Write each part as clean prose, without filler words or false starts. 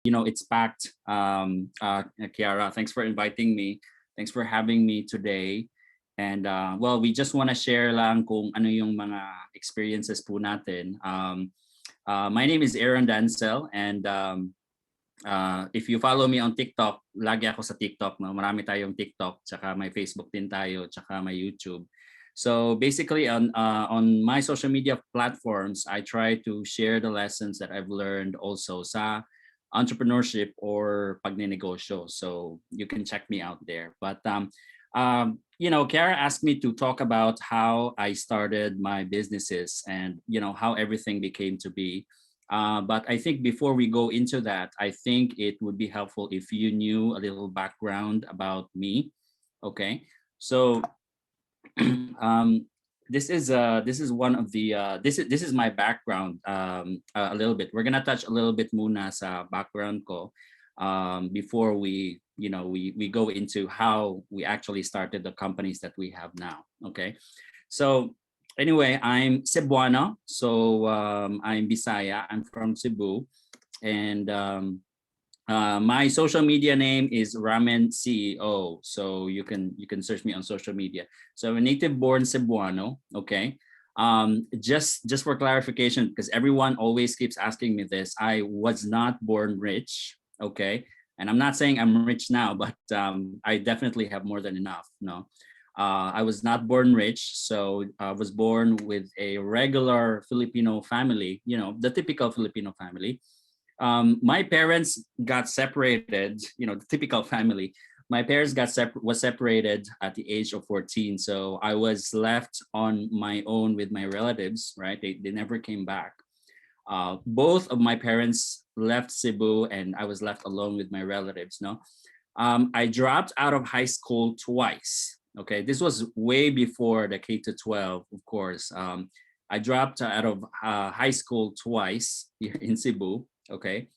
it's packed. Kiara, thanks for inviting me. Thanks for having me today. And well, we just want to share lang kung ano yung mga experiences po natin. My name is Aaron Dancel, and if you follow me on TikTok, lagi ako sa TikTok. No? Marami tayong TikTok, tsaka may Facebook din tayo, tsaka may YouTube. So basically on my social media platforms, I try to share the lessons that I've learned also sa entrepreneurship or pagnenegosyo. So you can check me out there. But Kara asked me to talk about how I started my businesses and how everything became to be. But I think before we go into that, I think it would be helpful if you knew a little background about me. Okay, so this is one of the this is my background a little bit. We're gonna touch a little bit muna sa background ko before we go into how we actually started the companies that we have now. Okay, so anyway, I'm Cebuano, so I'm Bisaya. I'm from Cebu, and my social media name is RamenCEO, so you can search me on social media. So I'm a native-born Cebuano. Okay, just for clarification, because everyone always keeps asking me this, I was not born rich. Okay, and I'm not saying I'm rich now, but I definitely have more than enough. No, I was not born rich, so I was born with a regular Filipino family. The typical Filipino family. My parents got separated, the typical family. My parents was separated at the age of 14. So I was left on my own with my relatives, right? They never came back. Both of my parents left Cebu and I was left alone with my relatives. No, I dropped out of high school twice. Okay, this was way before the K to 12, of course. I dropped out of high school twice here in Cebu. Okay,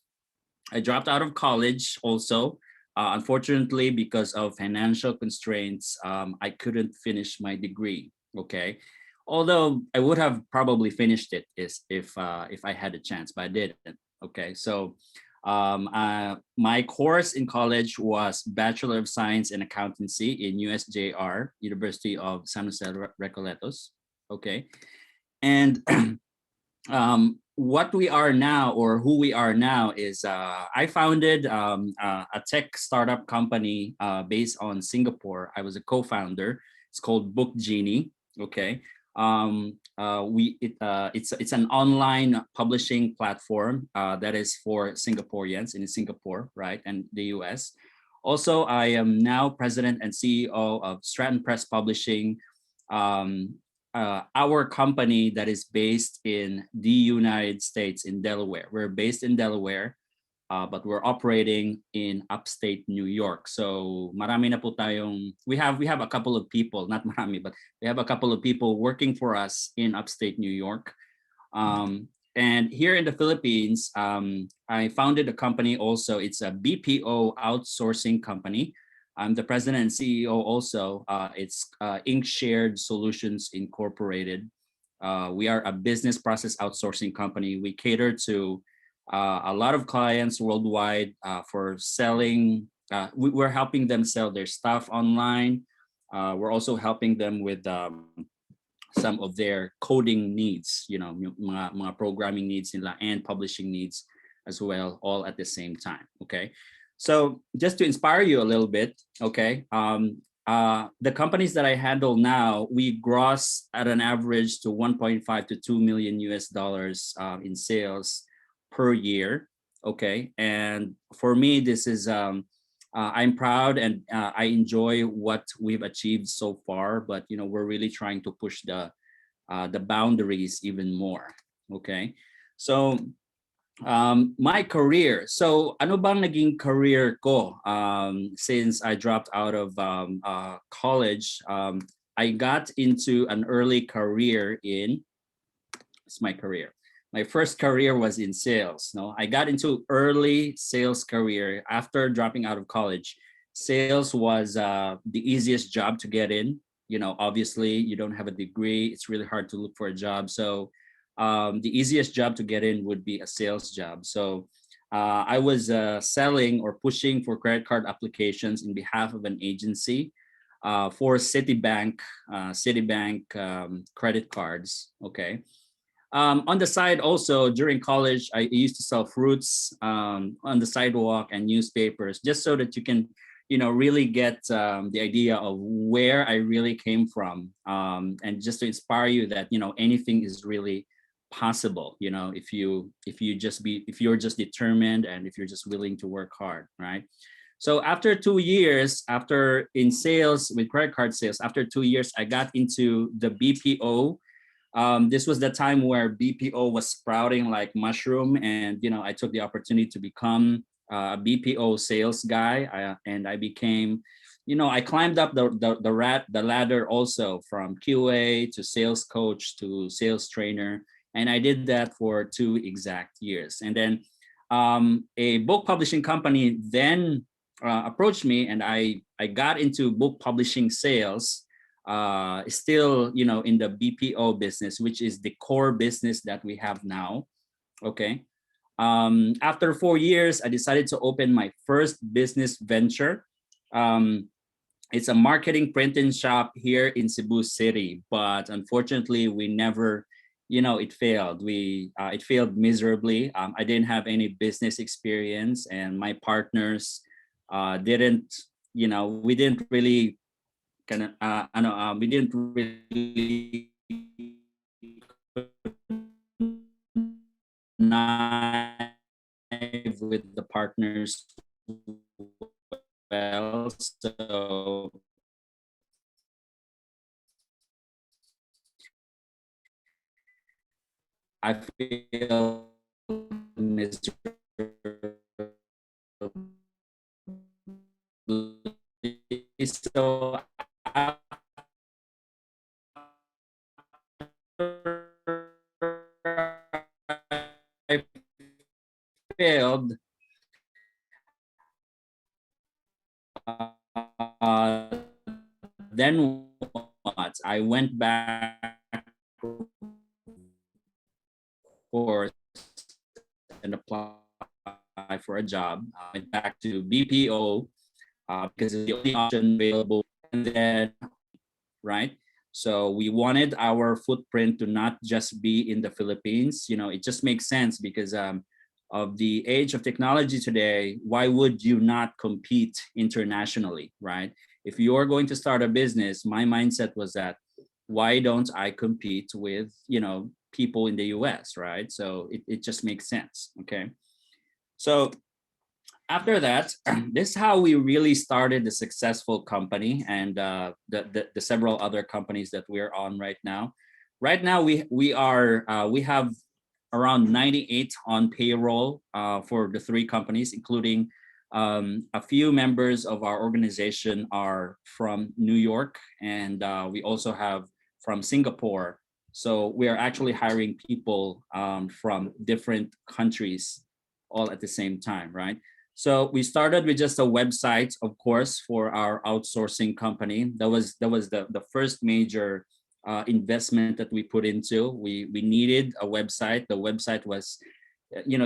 I dropped out of college also. Unfortunately, because of financial constraints, I couldn't finish my degree. Okay, although I would have probably finished it if I had a chance, but I didn't. Okay, so my course in college was Bachelor of Science in Accountancy in USJR, University of San Jose Recoletos. Okay, and what we are now, or who we are now, is I founded a tech startup company based on Singapore. I was a co-founder. It's called Book Genie. Okay, it's an online publishing platform that is for Singaporeans in Singapore, right, and the US. Also, I am now president and CEO of Stratton Press Publishing, our company that is based in the United States in Delaware. We're based in Delaware, but we're operating in upstate New York. So marami na po tayong, we have a couple of people, not marami, but we have a couple of people working for us in upstate New York. And here in the Philippines, I founded a company also. It's a BPO outsourcing company. I'm the president and CEO also. It's Inc. Shared Solutions Incorporated. We are a business process outsourcing company. We cater to a lot of clients worldwide for selling. We're helping them sell their stuff online. We're also helping them with some of their coding needs, mga programming needs nila and publishing needs as well, all at the same time. Okay. So just to inspire you a little bit, okay, the companies that I handle now, we gross at an average to 1.5 to 2 million US dollars in sales per year. Okay, and for me, this is I'm proud and I enjoy what we've achieved so far. But we're really trying to push the boundaries even more. Okay, so my career. So ano bang naging career ko since I dropped out of college? I got into an early career in, it's my career. My first career was in sales. No, I got into early sales career after dropping out of college. Sales was the easiest job to get in. Obviously you don't have a degree. It's really hard to look for a job. So the easiest job to get in would be a sales job. So I was selling or pushing for credit card applications in behalf of an agency for Citibank credit cards. Okay. On the side, also during college, I used to sell fruits on the sidewalk and newspapers, just so that you can, really get the idea of where I really came from, and just to inspire you that anything is really possible. If you're just determined and if you're just willing to work hard, right? So after 2 years, after in sales with credit card sales, after 2 years, I got into the BPO. This was the time where BPO was sprouting like mushroom, and I took the opportunity to become a BPO sales guy, and I became, I climbed up the ladder also from QA to sales coach to sales trainer, and I did that for 2 exact years. And then a book publishing company then approached me, and I got into book publishing sales, still in the BPO business, which is the core business that we have now. Okay. After 4 years, I decided to open my first business venture. It's a marketing printing shop here in Cebu City, but unfortunately we never, it failed. It failed miserably. I didn't have any business experience, and my partners didn't, we didn't really we didn't really connive with the partners well. So I feel miserable. So I failed. Uh, then what? I went back course and apply for a job. I went back to BPO because it's the only option available. And then, right? So we wanted our footprint to not just be in the Philippines. It just makes sense because of the age of technology today. Why would you not compete internationally, right? If you're going to start a business, my mindset was that why don't I compete with, people in the US, right? So it just makes sense. Okay. So after that, this is how we really started the successful company, and the several other companies that we're on right now. Right now, we have around 98 on payroll for the three companies, including a few members of our organization are from New York, and we also have from Singapore. So we are actually hiring people from different countries all at the same time, right? So we started with just a website, of course, for our outsourcing company. That was the first major investment that we put into. We needed a website. The website was,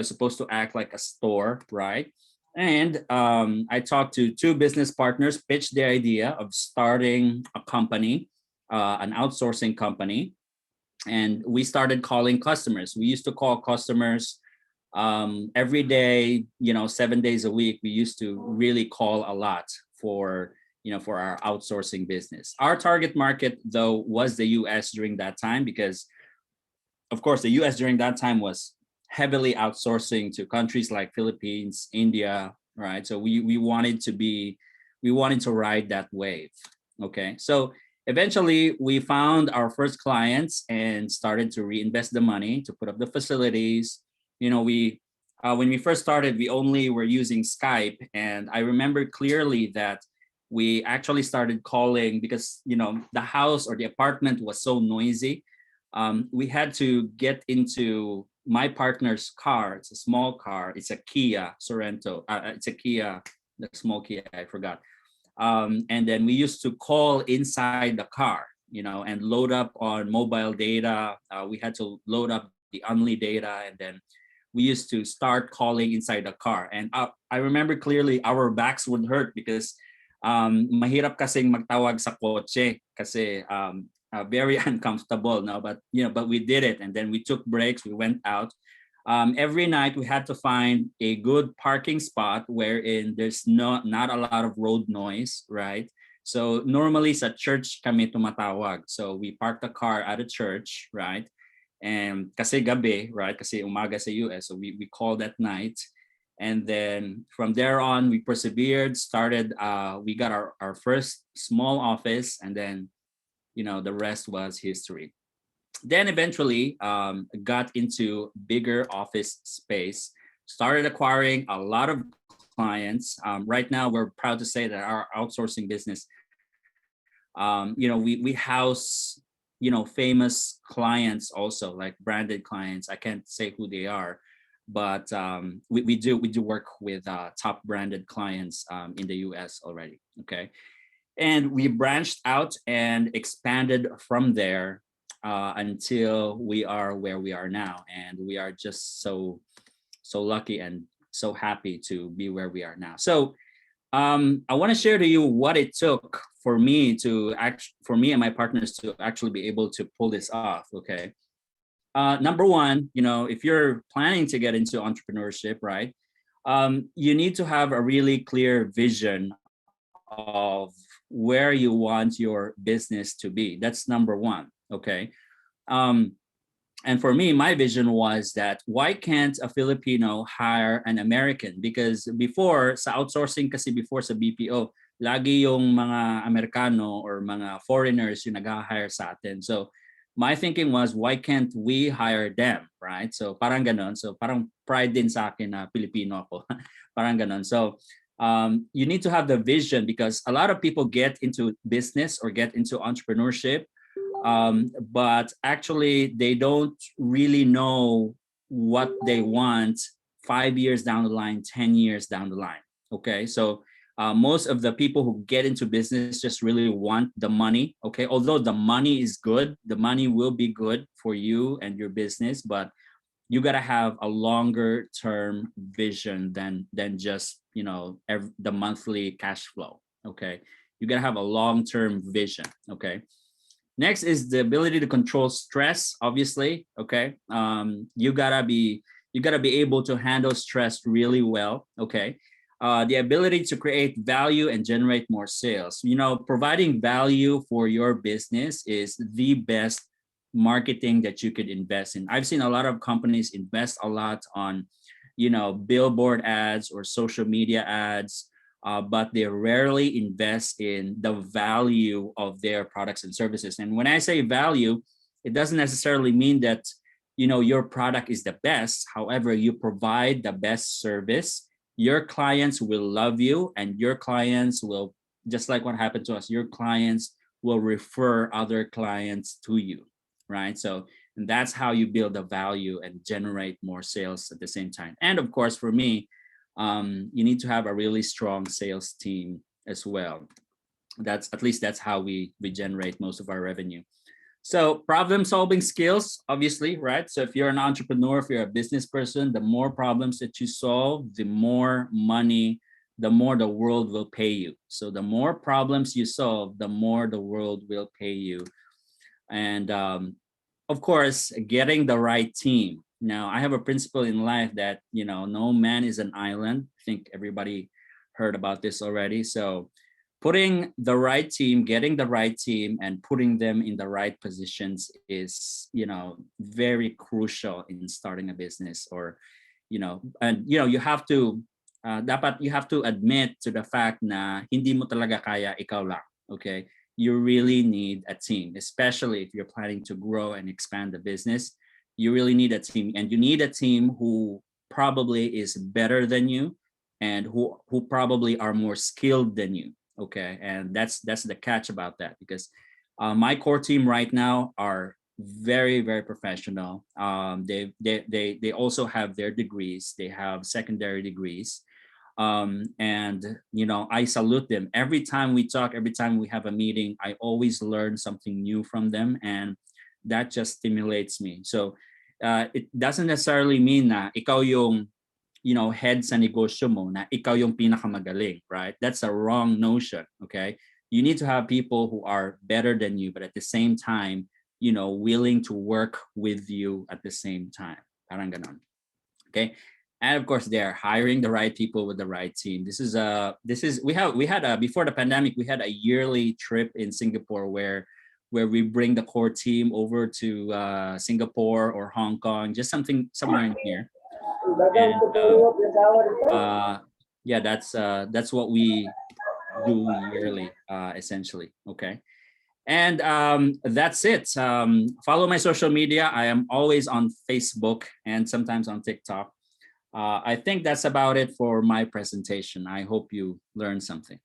supposed to act like a store, right? And I talked to two business partners, pitched the idea of starting a company, an outsourcing company, and we started calling customers. We used to call customers every day, 7 days a week. We used to really call a lot for for our outsourcing business. Our target market though was the US during that time, because of course the US during that time was heavily outsourcing to countries like Philippines, India, right? So we wanted to ride that wave. Okay. So eventually we found our first clients and started to reinvest the money to put up the facilities. We when we first started, we only were using Skype, and I remember clearly that we actually started calling because the house or the apartment was so noisy. We had to get into my partner's car. It's a small car. It's a Kia Sorento. It's a Kia, the small Kia. I forgot. And then we used to call inside the car, and load up on mobile data. We had to load up the only data, and then we used to start calling inside the car. And I remember clearly our backs would hurt because mahirap kasing magtawag sa kotse kasi very uncomfortable. No, but but we did it, and then we took breaks. We went out. Every night we had to find a good parking spot wherein there's not a lot of road noise, right? So normally sa church kami tumatawag. So we park the car at a church, right? And kasi gabi, right? Kasi umaga sa US, so we called at night. And then from there on, we persevered, started, we got our first small office, and then, the rest was history. Then eventually got into bigger office space, started acquiring a lot of clients. Right now, we're proud to say that our outsourcing business, we house, famous clients also, like branded clients. I can't say who they are, but we do work with top branded clients in the US already. Okay. And we branched out and expanded from there until we are where we are now. And we are just so lucky and so happy to be where we are now. So I want to share to you what it took for me and my partners to actually be able to pull this off. Okay. Number one, if you're planning to get into entrepreneurship, right, you need to have a really clear vision of where you want your business to be. That's number one. Okay. And for me, my vision was that why can't a Filipino hire an American? Because before, sa outsourcing kasi before sa BPO, lagi yung mga Amerikano or mga foreigners yung nag-hire sa atin. So my thinking was, why can't we hire them, right? So parang ganon. So parang pride din sa akin na Pilipino ako. Parang ganon. So you need to have the vision, because a lot of people get into business or get into entrepreneurship, but actually they don't really know what they want 5 years down the line, 10 years down the line. Okay, so most of the people who get into business just really want the money. Okay, although the money is good, the money will be good for you and your business, but you got to have a longer term vision than just the monthly cash flow. Okay, you got to have a long term vision. Okay, next is the ability to control stress, obviously. Okay, you gotta be able to handle stress really well. Okay, the ability to create value and generate more sales. Providing value for your business is the best marketing that you could invest in. I've seen a lot of companies invest a lot on billboard ads or social media ads, but they rarely invest in the value of their products and services. And when I say value, it doesn't necessarily mean that your product is the best. However, you provide the best service, your clients will love you, and your clients will, just like what happened to us, your clients will refer other clients to you, right? So, and that's how you build the value and generate more sales at the same time. And of course, for me, you need to have a really strong sales team as well. That's how we generate most of our revenue. So problem solving skills, obviously, right? So if you're an entrepreneur, if you're a business person, the more problems that you solve, the more money, the more the world will pay you. So the more problems you solve, the more the world will pay you. And of course, getting the right team. Now, I have a principle in life that, no man is an island. I think everybody heard about this already. So putting the right team, getting the right team, and putting them in the right positions is, very crucial in starting a business. Or, and you have to dapat you have to admit to the fact na hindi mo talaga kaya ikaw lang. Okay, you really need a team, especially if you're planning to grow and expand the business. You really need a team, and you need a team who probably is better than you, and who probably are more skilled than you. Okay, and that's the catch about that, because my core team right now are very, very professional. They also have their degrees. They have secondary degrees, and I salute them. Every time we talk, every time we have a meeting, I always learn something new from them, and that just stimulates me. So it doesn't necessarily mean na ikaw yung head sa negosyo mo, na ikaw yung pinakamagaling, right? That's a wrong notion, okay? You need to have people who are better than you, but at the same time, willing to work with you at the same time. Parang ganon. Okay. And of course, they're hiring the right people with the right team. We had before the pandemic, we had a yearly trip in Singapore where we bring the core team over to Singapore or Hong Kong, just somewhere in here. And yeah, that's what we do yearly, essentially. Okay. And that's it. Follow my social media. I am always on Facebook and sometimes on TikTok. I think that's about it for my presentation. I hope you learned something.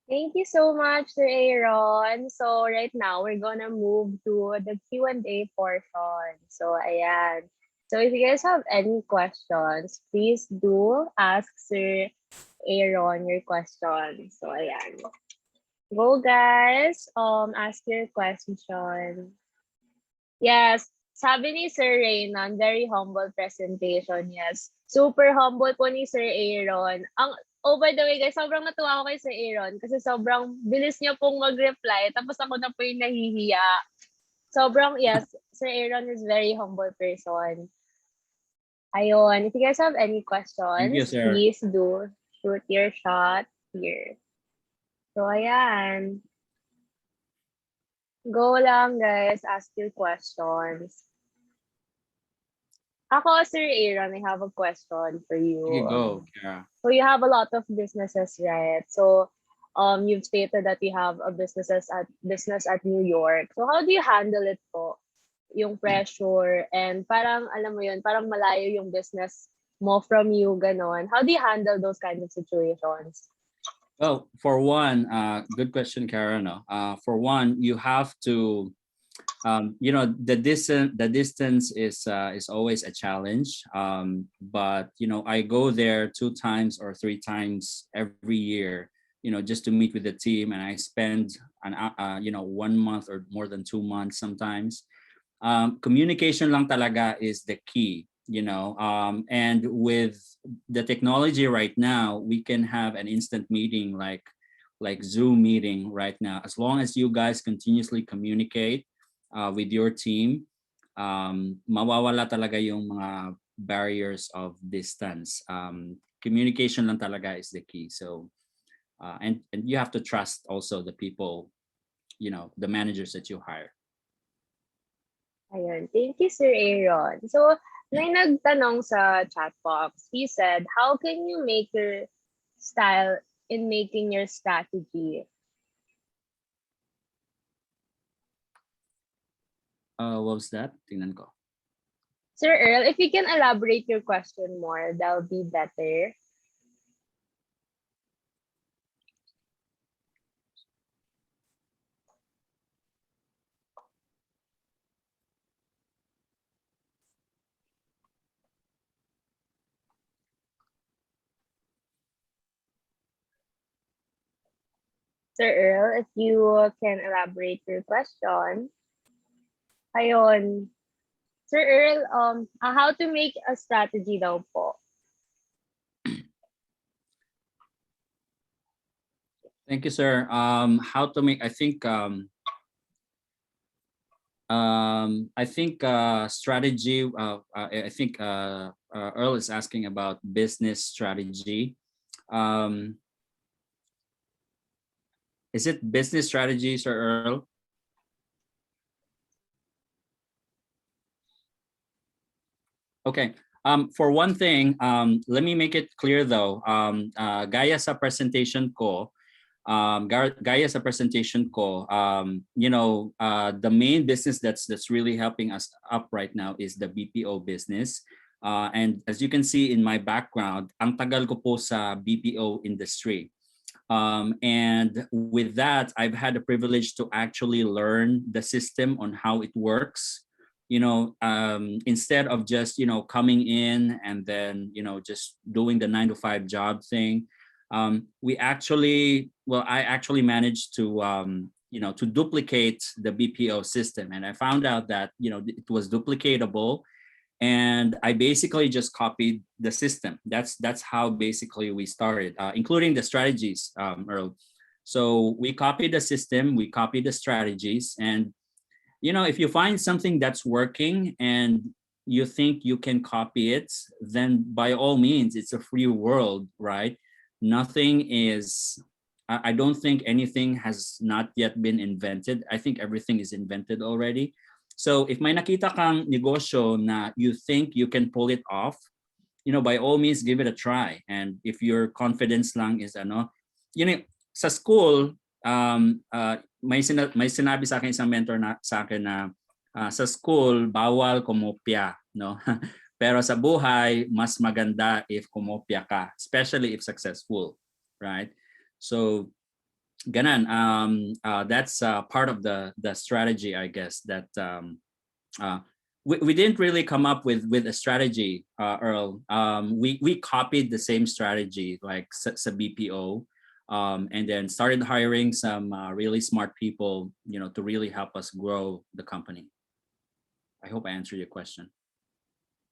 Thank you so much, Sir Aaron. So right now, we're gonna move to the Q&A portion. So ayan. So if you guys have any questions, please do ask Sir Aaron your questions. So ayan. Go guys, ask your question. Yes, sabi ni Sir Raynon, very humble presentation. Yes, super humble po ni Sir Aaron. Oh, by the way guys, sobrang natuwa ako kay Sir Aaron kasi sobrang bilis niya pong mag-reply tapos ako na po yung nahihiya. Sobrang, yes, Sir Aaron is very humble person. Ayun, if you guys have any questions, please do shoot your shot here. So, ayan. Go lang, guys. Ask your questions. Ako, Sir Aaron, I have a question for you. You go, Kara. So, you have a lot of businesses, right? So, you've stated that you have a business at New York. So, how do you handle it po? Yung pressure and parang, alam mo yun, parang malayo yung business mo from you, ganon. How do you handle those kinds of situations? Well, for one, good question, Karen. For one, you have to, the distance is always a challenge. But I go there 2 times or 3 times every year, just to meet with the team, and I spend 1 month or more than 2 months sometimes. Communication lang talaga is the key, and with the technology right now, we can have an instant meeting like Zoom meeting right now. As long as you guys continuously communicate with your team, mawawala talaga yung mga barriers of distance. Communication lang talaga is the key. So, and you have to trust also the people, the managers that you hire. Ayun. Thank you, Sir Aaron. So, may nagtanong sa chat box. He said, how can you make your style in making your strategy? What was that? Tingnan ko. Sir Earl, if you can elaborate your question more, that'll be better. Sir Earl, if you can elaborate your question. Ayun. Sir Earl, how to make a strategy daw po? Thank you, sir. How to make? I think strategy. I think Earl is asking about business strategy. Is it business strategy, Sir Earl? Okay. For one thing, let me make it clear though. Gaya sa presentation ko, the main business that's really helping us up right now is the BPO business. And as you can see in my background, ang tagal ko po sa BPO industry. And with that, I've had the privilege to actually learn the system on how it works. Instead of just, coming in and then, just doing the 9 to 5 job thing. I actually managed to to duplicate the BPO system. And I found out that, it was duplicatable, and I basically just copied the system. That's how basically we started, including the strategies, Earl. So we copied the system, we copied the strategies, and if you find something that's working and you think you can copy it, then by all means, it's a free world, right? Nothing is, I don't think anything has not yet been invented. I think everything is invented already. So if may nakita kang negosyo na you think you can pull it off, by all means, give it a try. And if your confidence lang is sa school, may sinabi sa akin isang mentor sa akin na sa school bawal kumopya, no? Pero sa buhay mas maganda if kumopya ka, especially if successful, right? So ganan, that's part of the strategy, I guess, that we didn't really come up with a strategy, Earl. We copied the same strategy like sa BPO, and then started hiring some really smart people, to really help us grow the company. I hope I answered your question.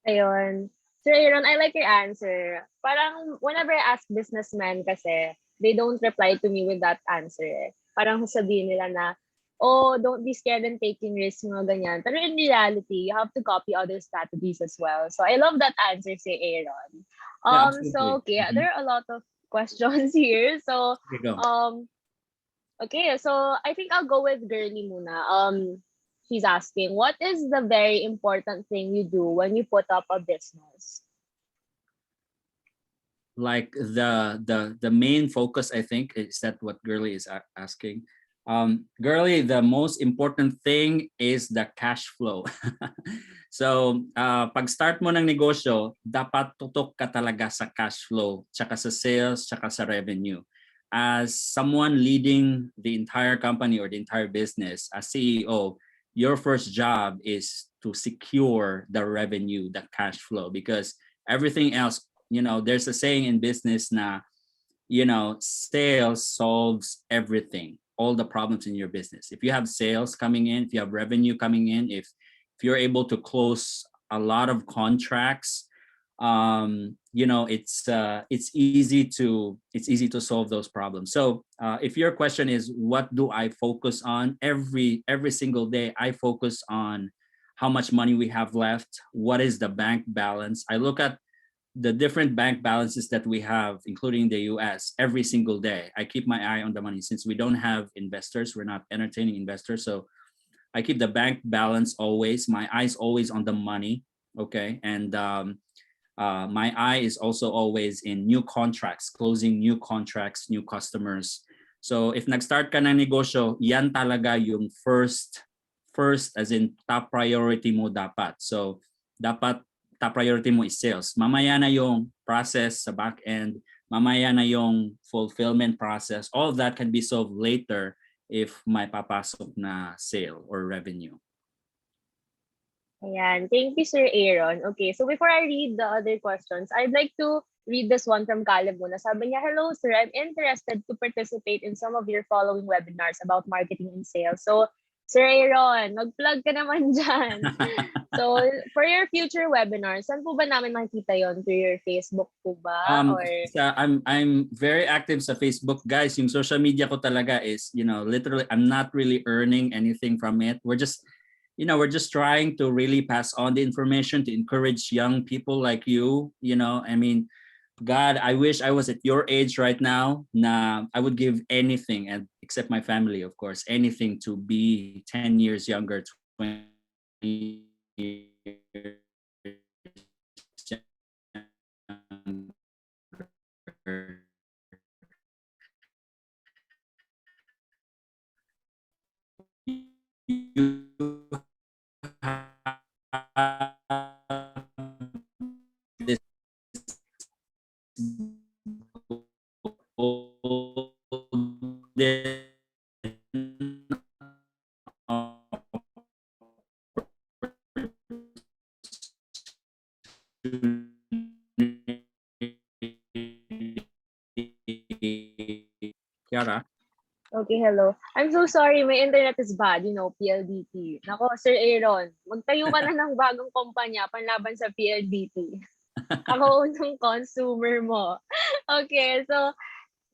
Ayun. Sir Aaron, I like your answer. Parang whenever I ask businessmen kasi, they don't reply to me with that answer eh. Parang sabihin nila na, oh, don't be scared and taking risks, mga ganyan. Pero in reality, you have to copy other strategies as well. So I love that answer, si Aaron. Yeah, So absolutely. okay, there are a lot of questions here. So Okay, go. okay, so I think I'll go with Girly muna. She's asking, what is the very important thing you do when you put up a business? Like the main focus, I think, is that what Girly is asking. Girly, the most important thing is the cash flow. So pag start mo ng negosyo, dapat tutok ka talaga sa cash flow, tsaka sa sales, tsaka sa revenue. As someone leading the entire company or the entire business, as CEO, your first job is to secure the revenue, the cash flow, because everything else, there's a saying in business na, sales solves everything, all the problems in your business. If you have sales coming in, if you have revenue coming in, if you're able to close a lot of contracts, it's easy to solve those problems. So if your question is what do I focus on, every single day I focus on how much money we have left, what is the bank balance. I look at the different bank balances that we have, including the US, every single day. I keep my eye on the money since we don't have investors. We're not entertaining investors. So I keep the bank balance always. My eye's always on the money. Okay. And my eye is also always in new contracts, closing new contracts, new customers. So if nag-start ka ng negosyo, yan talaga yung first as in top priority mo dapat. So dapat top priority mo is sales. Mamaya na yung process sa back end, mamaya na yung fulfillment process. All of that can be solved later if may papasok na sale or revenue. Ayan. Thank you, Sir Aaron. Okay, so before I read the other questions, I'd like to read this one from Caleb muna. Sabi niya, hello, sir. I'm interested to participate in some of your following webinars about marketing and sales. So, Sir Aaron, mag-plug ka naman dyan. So, for your future webinars, saan po ba namin makikita yon? Through your Facebook po ba? Or... I'm very active sa Facebook. Guys, yung social media ko talaga is, literally, I'm not really earning anything from it. We're just trying to really pass on the information to encourage young people like you. I mean, God, I wish I was at your age right now. Na I would give anything, and except my family, of course, anything to be 10 years younger, 20 years younger. You have Kiara? Okay, hello. I'm so sorry, my internet is bad, PLDT. Nako, Sir Aaron, magtayo ka na ng bagong kumpanya panlaban sa PLDT. Ako unang consumer mo. Okay, so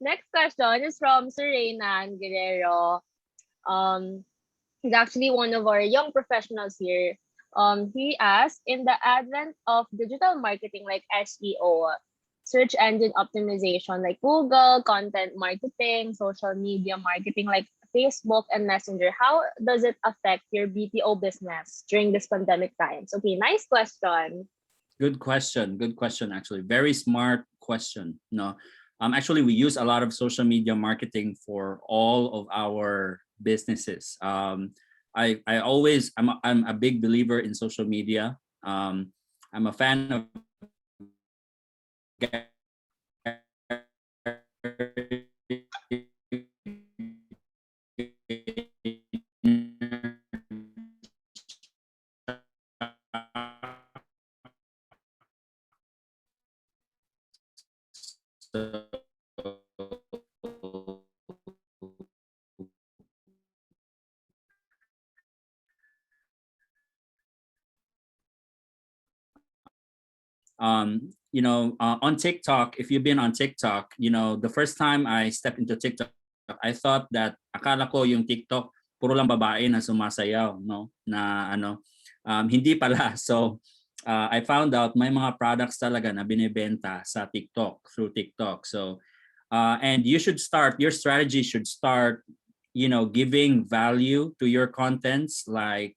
next question is from Sir Reynan Guerrero. He's actually one of our young professionals here. He asked, in the advent of digital marketing like SEO, search engine optimization like Google, content marketing, social media marketing like Facebook and Messenger, how does it affect your BPO business during this pandemic times? Okay, nice question. Good question. Good question, actually. Very smart question. No, actually, we use a lot of social media marketing for all of our businesses. I'm a big believer in social media. I'm a fan of on TikTok, if you've been on TikTok, the first time I stepped into TikTok, I thought that akala ko yung TikTok puro lang babae na sumasayaw, no? Na hindi pala. So I found out may mga products talaga na binebenta sa TikTok, through TikTok. So and your strategy should start, giving value to your contents, like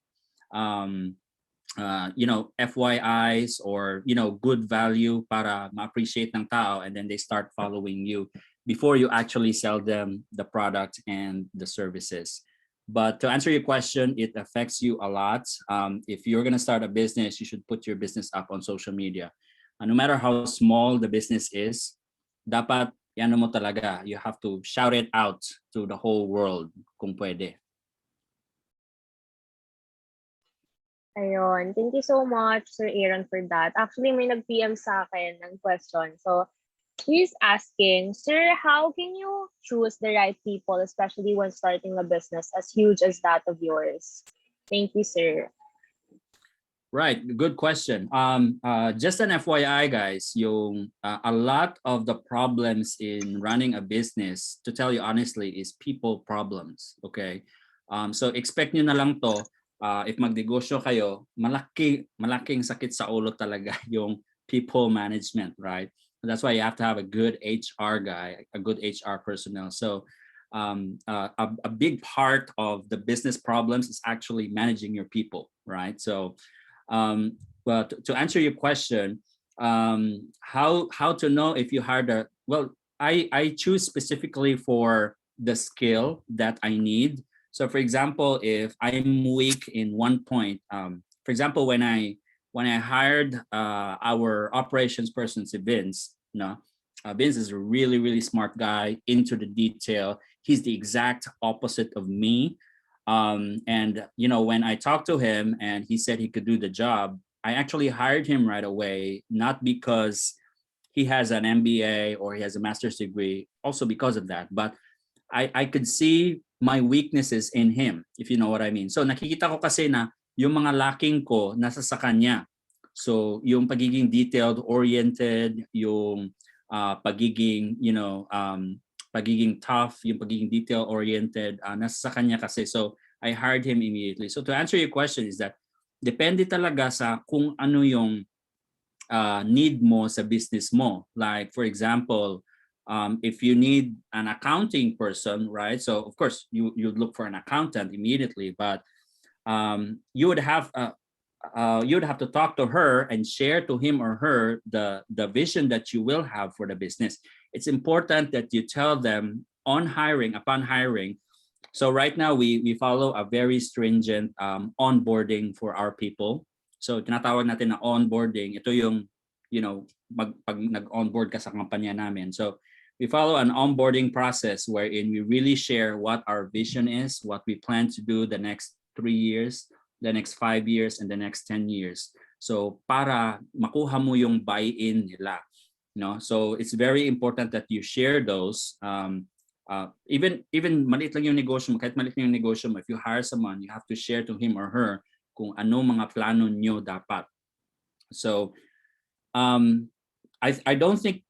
FYIs, or good value para ma-appreciate ng tao, and then they start following you before you actually sell them the product and the services. But to answer your question, it affects you a lot. If you're going to start a business, you should put your business up on social media. No matter how small the business is, dapat ano mo talaga, you have to shout it out to the whole world kung pwede. Ayun. Thank you so much, Sir Aaron, for that. Actually, may nag-PM sa akin ng question. So, he's asking, Sir, how can you choose the right people, especially when starting a business as huge as that of yours? Thank you, sir. Right, good question. Just an FYI, guys, a lot of the problems in running a business, to tell you honestly, is people problems. Okay, so expect nyo na lang to. If magnegosyo kayo, malaking sakit sa ulo talaga yung people management, right? That's why you have to have a good HR guy, a good HR personnel. So a big part of the business problems is actually managing your people, right? So but to answer your question, how to know if you hired I choose specifically for the skill that I need. So for example, if I'm weak in one point, for example, when I hired our operations person, si Vince, Vince is a really, really smart guy, into the detail. He's the exact opposite of me. And when I talked to him and he said he could do the job, I actually hired him right away, not because he has an MBA or he has a master's degree, also because of that, but I could see my weaknesses in him, if you know what I mean. So nakikita ko kasi na yung mga lacking ko nasa sa kanya. So yung pagiging detailed oriented, yung pagiging pagiging tough, yung pagiging detail oriented, nasa sa kanya kasi. So I hired him immediately. So to answer your question is that depende talaga sa kung ano yung need mo sa business mo. Like for example, if you need an accounting person, right? So of course you'd look for an accountant immediately, but you would have to talk to her and share to him or her the vision that you will have for the business. It's important that you tell them upon hiring. So right now we follow a very stringent onboarding for our people. So tinatawag natin na onboarding. Ito yung pag nag-onboard ka sa kampanya namin. So we follow an onboarding process wherein we really share what our vision is, what we plan to do the next 3 years, the next 5 years, and the next 10 years. So para makuha mo yung buy-in nila. So it's very important that you share those Even maliit lang yung negosyo mo, kahit maliit lang yung negosyo mo, if you hire someone, you have to share to him or her kung ano mga plano nyo dapat. So I don't think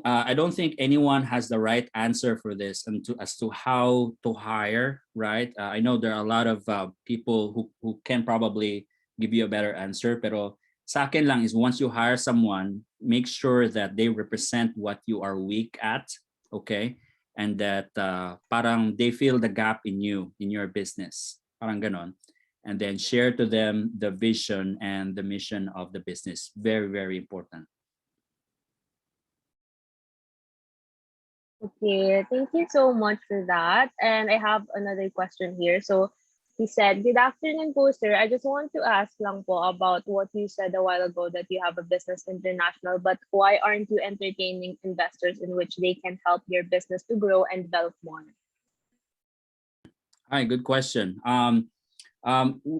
I don't think anyone has the right answer for this and as to how to hire, right? I know there are a lot of people who can probably give you a better answer, pero sa akin lang is once you hire someone, make sure that they represent what you are weak at, okay? And that parang they fill the gap in you, in your business. Parang ganon. And then share to them the vision and the mission of the business. Very, very important. Okay, thank you so much for that. And I have another question here. So he said, "Good afternoon, po, sir. I just want to ask lang po about what you said a while ago that you have a business international, but why aren't you entertaining investors in which they can help your business to grow and develop more?" Hi, good question.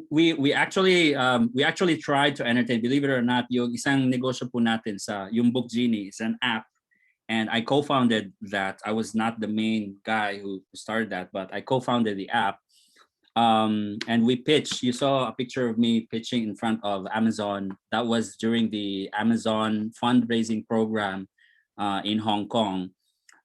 We actually tried to entertain. Believe it or not, yung isang negosyo po natin sa yung Book Genie is an app, and I co-founded that. I was not the main guy who started that, but I co-founded the app. And we pitched. You saw a picture of me pitching in front of Amazon. That was during the Amazon fundraising program in Hong Kong.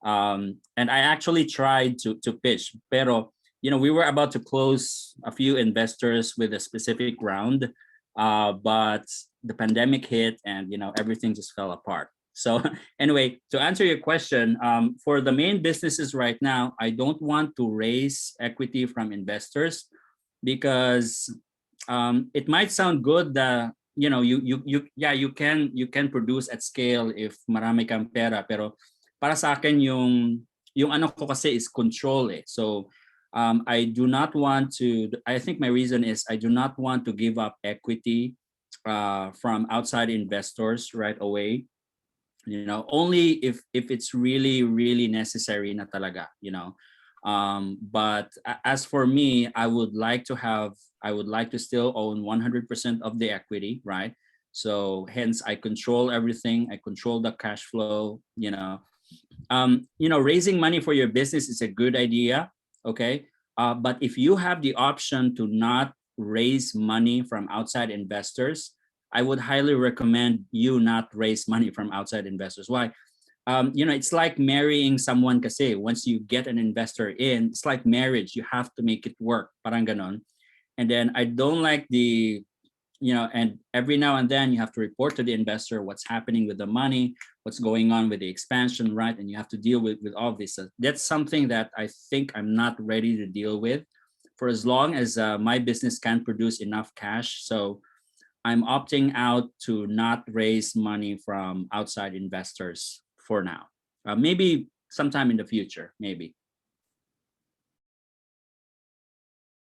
And I actually tried to pitch, pero we were about to close a few investors with a specific round, but the pandemic hit, and everything just fell apart. So anyway, to answer your question, for the main businesses right now, I don't want to raise equity from investors because it might sound good that you can produce at scale if marami kang pera, pero para sa akin yung ano ko kasi is control eh. So I do not want to. I think my reason is I do not want to give up equity from outside investors right away. Only if it's really really necessary na talaga. But as for me, I would like to still own 100% of the equity, right? So hence I control everything. I control the cash flow. Raising money for your business is a good idea, okay? But if you have the option to not raise money from outside investors, I would highly recommend you not raise money from outside investors. Why? It's like marrying someone kasi once you get an investor in, it's like marriage. You have to make it work, parang ganon. And then I don't like and every now and then you have to report to the investor what's happening with the money, what's going on with the expansion, right? And you have to deal with all this. That's something that I think I'm not ready to deal with for as long as my business can produce enough cash. So I'm opting out to not raise money from outside investors for now. Maybe sometime in the future, maybe.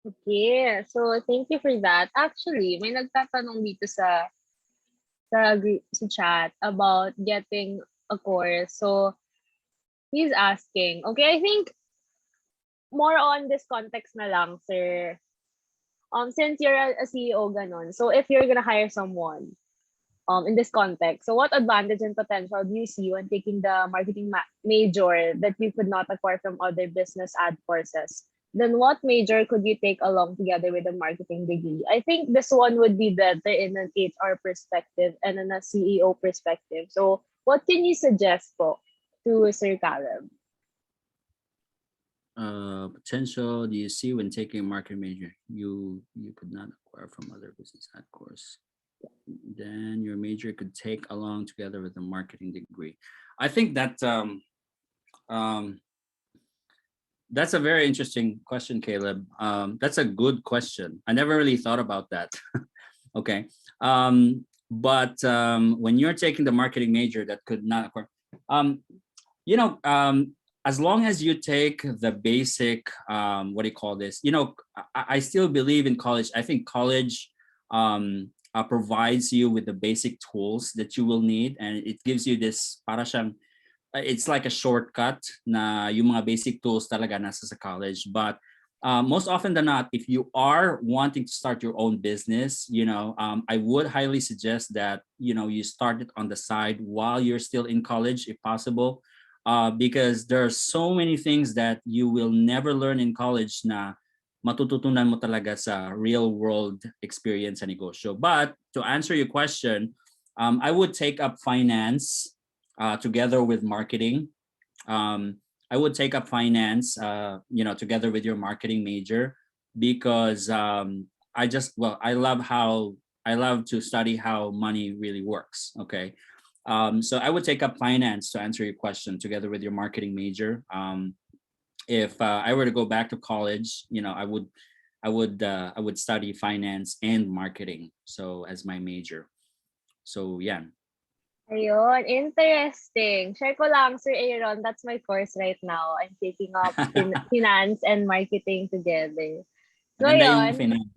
Okay, so thank you for that. Actually, may nagtatanong dito sa chat about getting a course. So he's asking, okay, I think more on this context na lang, sir. Since you're a CEO, ganon. So if you're gonna hire someone, in this context, so what advantage and potential do you see when taking the marketing major that you could not acquire from other business ad courses? Then what major could you take along together with a marketing degree? I think this one would be better in an HR perspective and in a CEO perspective. So what can you suggest po to Sir Caleb? Potential do you see when taking a marketing major you could not acquire from other business ad course? Then your major could take along together with a marketing degree. I think that that's a very interesting question, Caleb. That's a good question. I never really thought about that. Okay. But when you're taking the marketing major that could not acquire, as long as you take the basic, what do you call this? I still believe in college. I think college provides you with the basic tools that you will need, and it gives you this para siyang, it's like a shortcut na yung mga basic tools talaga nasa sa college. But most often than not, if you are wanting to start your own business, I would highly suggest that you start it on the side while you're still in college, if possible. because there are so many things that you will never learn in college na matututunan mo talaga sa real world experience sa negosyo. But to answer your question, I would take up finance together with marketing. I would take up finance, together with your marketing major, because I love to study how money really works. Okay, so I would take up finance to answer your question together with your marketing major. If I were to go back to college, I would study finance and marketing. So as my major. So yeah. Ayun, interesting. Share ko lang, Sir Aaron, that's my course right now. I'm taking up finance and marketing together. So, Maganda yung ayun. finance.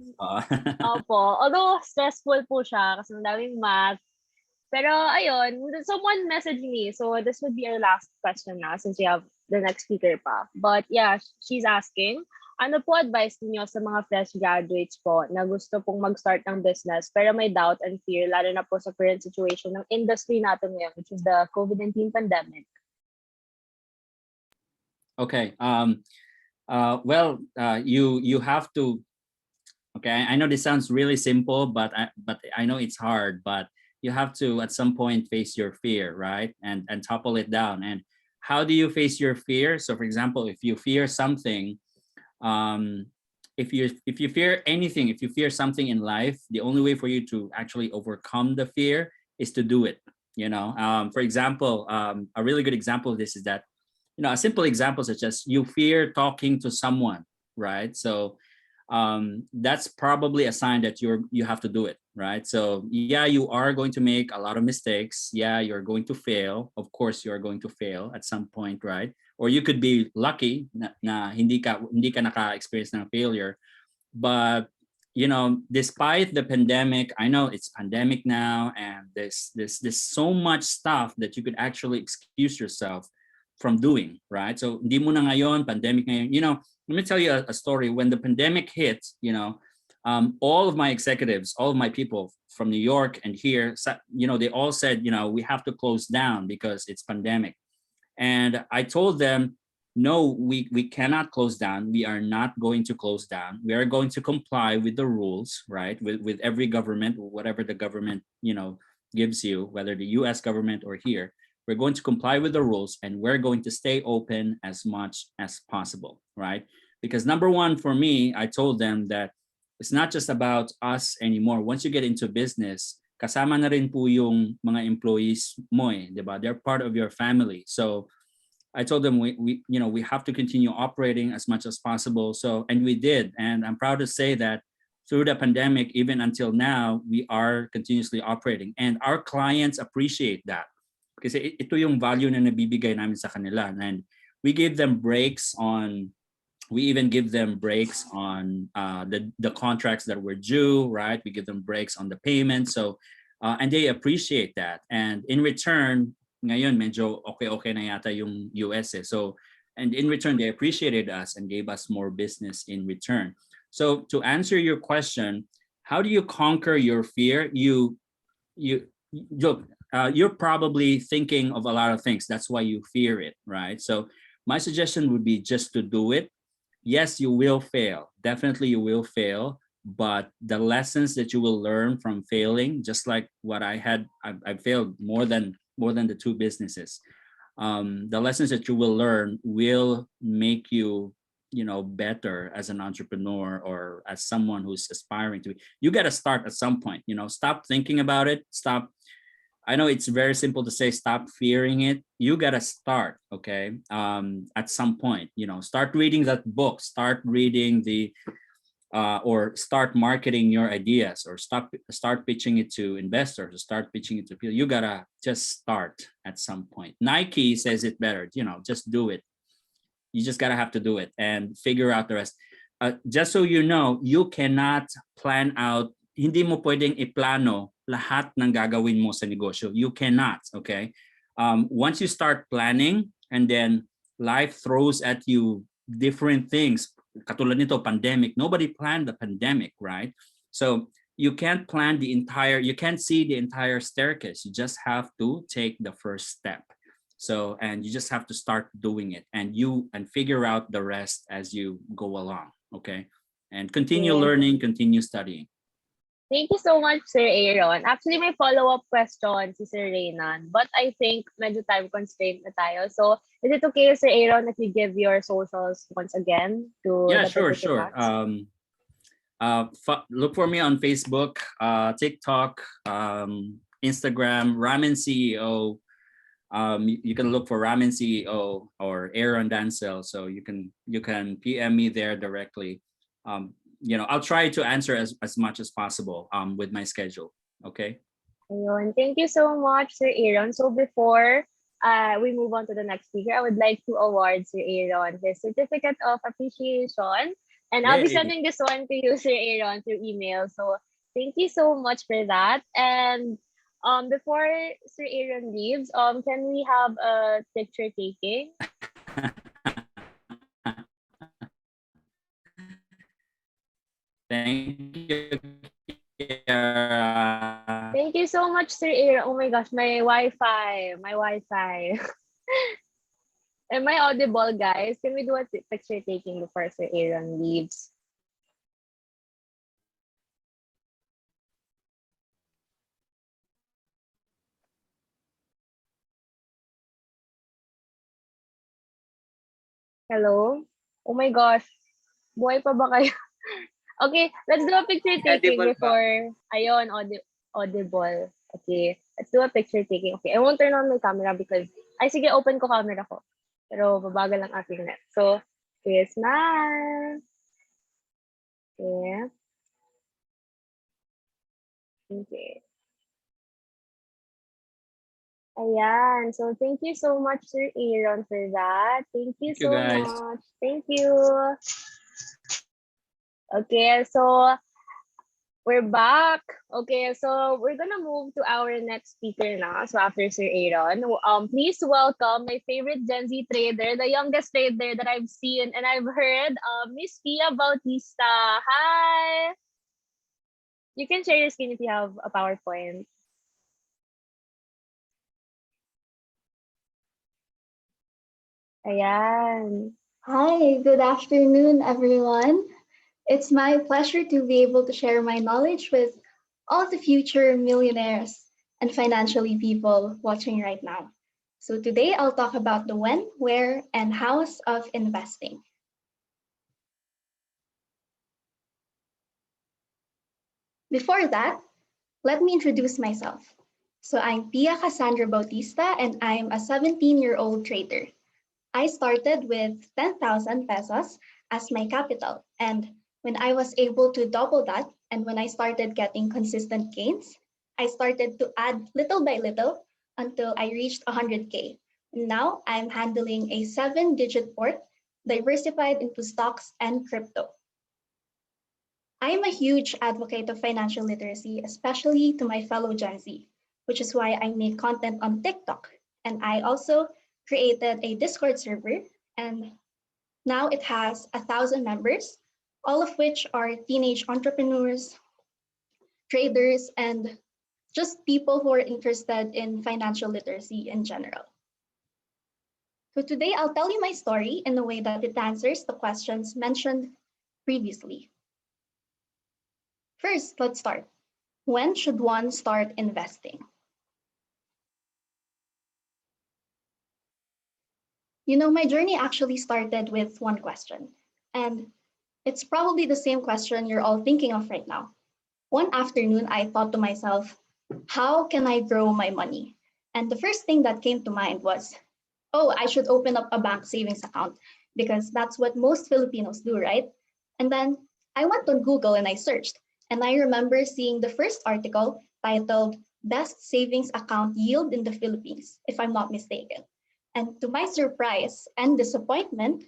Opo. Although, stressful po siya kasi madaming math. Pero, ayun, someone messaged me. So, this would be our last question now since we have the next speaker pa. But, yeah, she's asking, ano po advice niyo sa mga fresh graduates po na gusto pong mag-start ng business pero may doubt and fear lalo na po sa current situation ng industry natin ngayon, which is the COVID-19 pandemic? Okay. You have to. Okay, I know this sounds really simple, but I know it's hard. But you have to at some point face your fear, right? And topple it down. And how do you face your fear? So, for example, if you fear something, if you fear anything, if you fear something in life, the only way for you to actually overcome the fear is to do it. For example, a really good example of this is that, a simple example such as you fear talking to someone, right? So that's probably a sign that you have to do it, right? So yeah, you are going to make a lot of mistakes. Yeah, you're going to fail. Of course, you are going to fail at some point, right? Or you could be lucky na hindi ka naka-experience ng failure. But despite the pandemic, I know it's pandemic now, and there's so much stuff that you could actually excuse yourself from doing, right? So hindi mo na ngayon, pandemic ngayon, let me tell you a story. When the pandemic hit, all of my executives, all of my people from New York and here, they all said, we have to close down because it's pandemic. And I told them, no, we cannot close down. We are not going to close down. We are going to comply with the rules, right? With every government, whatever the government, gives you, whether the US government or here. We're going to comply with the rules, and we're going to stay open as much as possible, right? Because number one, for me, I told them that it's not just about us anymore. Once you get into business, kasama na rin po yung mga employees mo eh, di ba? They're part of your family. So I told them we have to continue operating as much as possible. So, and we did. And I'm proud to say that through the pandemic, even until now, we are continuously operating. And our clients appreciate that. Kasi ito yung value na nabibigay namin sa kanila. And we give them breaks on, we even give them breaks on the contracts that were due, right? We give them breaks on the payment. So, and they appreciate that. And in return, ngayon medyo okay na yata yung US eh. So, and in return, they appreciated us and gave us more business in return. So to answer your question, how do you conquer your fear? You're probably thinking of a lot of things. That's why you fear it, right? So my suggestion would be just to do it. Yes, you will fail. Definitely you will fail. But the lessons that you will learn from failing, just like what I failed more than the two businesses. The lessons that you will learn will make you, better as an entrepreneur or as someone who's aspiring to be. You got to start at some point, stop thinking about it. I know it's very simple to say stop fearing it. You got to start, okay? At some point, start reading that book, start reading or start marketing your ideas, or start pitching it to investors, or start pitching it to people. You gotta just start at some point. Nike says it better, just do it. You just gotta have to do it and figure out the rest. Just so you know, you cannot plan out, hindi mo pwedeng iplano lahat ng gagawin mo sa negosyo. You cannot, okay? Once you start planning, and then life throws at you different things, katulad nito, pandemic. Nobody planned the pandemic, right? So you can't see the entire staircase. You just have to take the first step. So, and you just have to start doing it, and figure out the rest as you go along. Okay. And continue Yes. learning, continue studying. Thank you so much, Sir Aaron. Actually, may follow-up question si Sir Reynan, but I think medyo time constraint na tayo. So, is it okay, Sir Aaron, if you give your socials once again to Yeah, the sure, sure. participants? Look for me on Facebook, TikTok, Instagram, RamenCEO. You can look for RamenCEO or Aaron Dancel, so you can PM me there directly. I'll try to answer as much as possible with my schedule. Okay. Ayun. Thank you so much, Sir Aaron. So before we move on to the next speaker, I would like to award Sir Aaron his certificate of appreciation. And I'll be Yay. sending this one to you, Sir Aaron, through email. So thank you so much for that. And before Sir Aaron leaves, can we have a picture taking? Thank you, Kiara. Thank you so much, Sir Aaron. Oh my gosh, my Wi-Fi. Am I audible, guys? Can we do a picture taking before Sir Aaron leaves? Hello? Oh my gosh. Buhay pa ba kayo? Okay, let's do a picture taking Edible ba? before. Ayun, audible. Okay, let's do a picture taking. Okay, I won't turn on my camera because, ay sige, open ko camera ko. Pero babagal ang aking net. So, okay, smile. Okay. Okay. Ayan. So, thank you so much, Sir Aaron, for that. Thank you Thank you, so guys. much. Thank you. Okay, so we're back. Okay, so we're gonna move to our next speaker now. So after Sir Aaron, please welcome my favorite Gen Z trader, the youngest trader that I've seen and I've heard, Miss Pia Bautista. Hi. You can share your screen if you have a PowerPoint. Ayan. Hi, good afternoon, everyone. It's my pleasure to be able to share my knowledge with all the future millionaires and financially people watching right now. So today I'll talk about the when, where, and hows of investing. Before that, let me introduce myself. So I'm Pia Cassandra Bautista and I'm a 17-year-old trader. I started with 10,000 pesos as my capital. And when I was able to double that, and when I started getting consistent gains, I started to add little by little until I reached 100K. Now I'm handling a 7-digit port diversified into stocks and crypto. I am a huge advocate of financial literacy, especially to my fellow Gen Z, which is why I make content on TikTok. And I also created a Discord server, and now it has 1,000 members, all of which are teenage entrepreneurs, traders, and just people who are interested in financial literacy in general. So today I'll tell you my story in a way that it answers the questions mentioned previously. First, let's start. When should one start investing? You know, my journey actually started with one question, and it's probably the same question you're all thinking of right now. One afternoon, I thought to myself, how can I grow my money? And the first thing that came to mind was, oh, I should open up a bank savings account because that's what most Filipinos do, right? And then I went on Google and I searched, and I remember seeing the first article titled Best Savings Account Yield in the Philippines, if I'm not mistaken. And to my surprise and disappointment,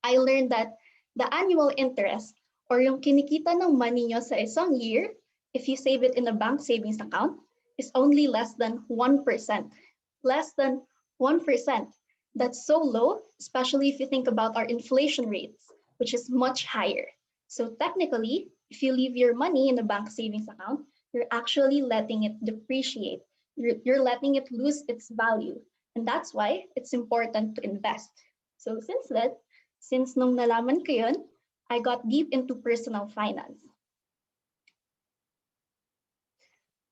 I learned that the annual interest or yung kinikita ng money nyo sa isang year, if you save it in a bank savings account, is only less than 1%. Less than 1%. That's so low, especially if you think about our inflation rates, which is much higher. So technically, if you leave your money in a bank savings account, you're actually letting it depreciate. You're letting it lose its value. And that's why it's important to invest. So since nung nalaman ko yun, I got deep into personal finance.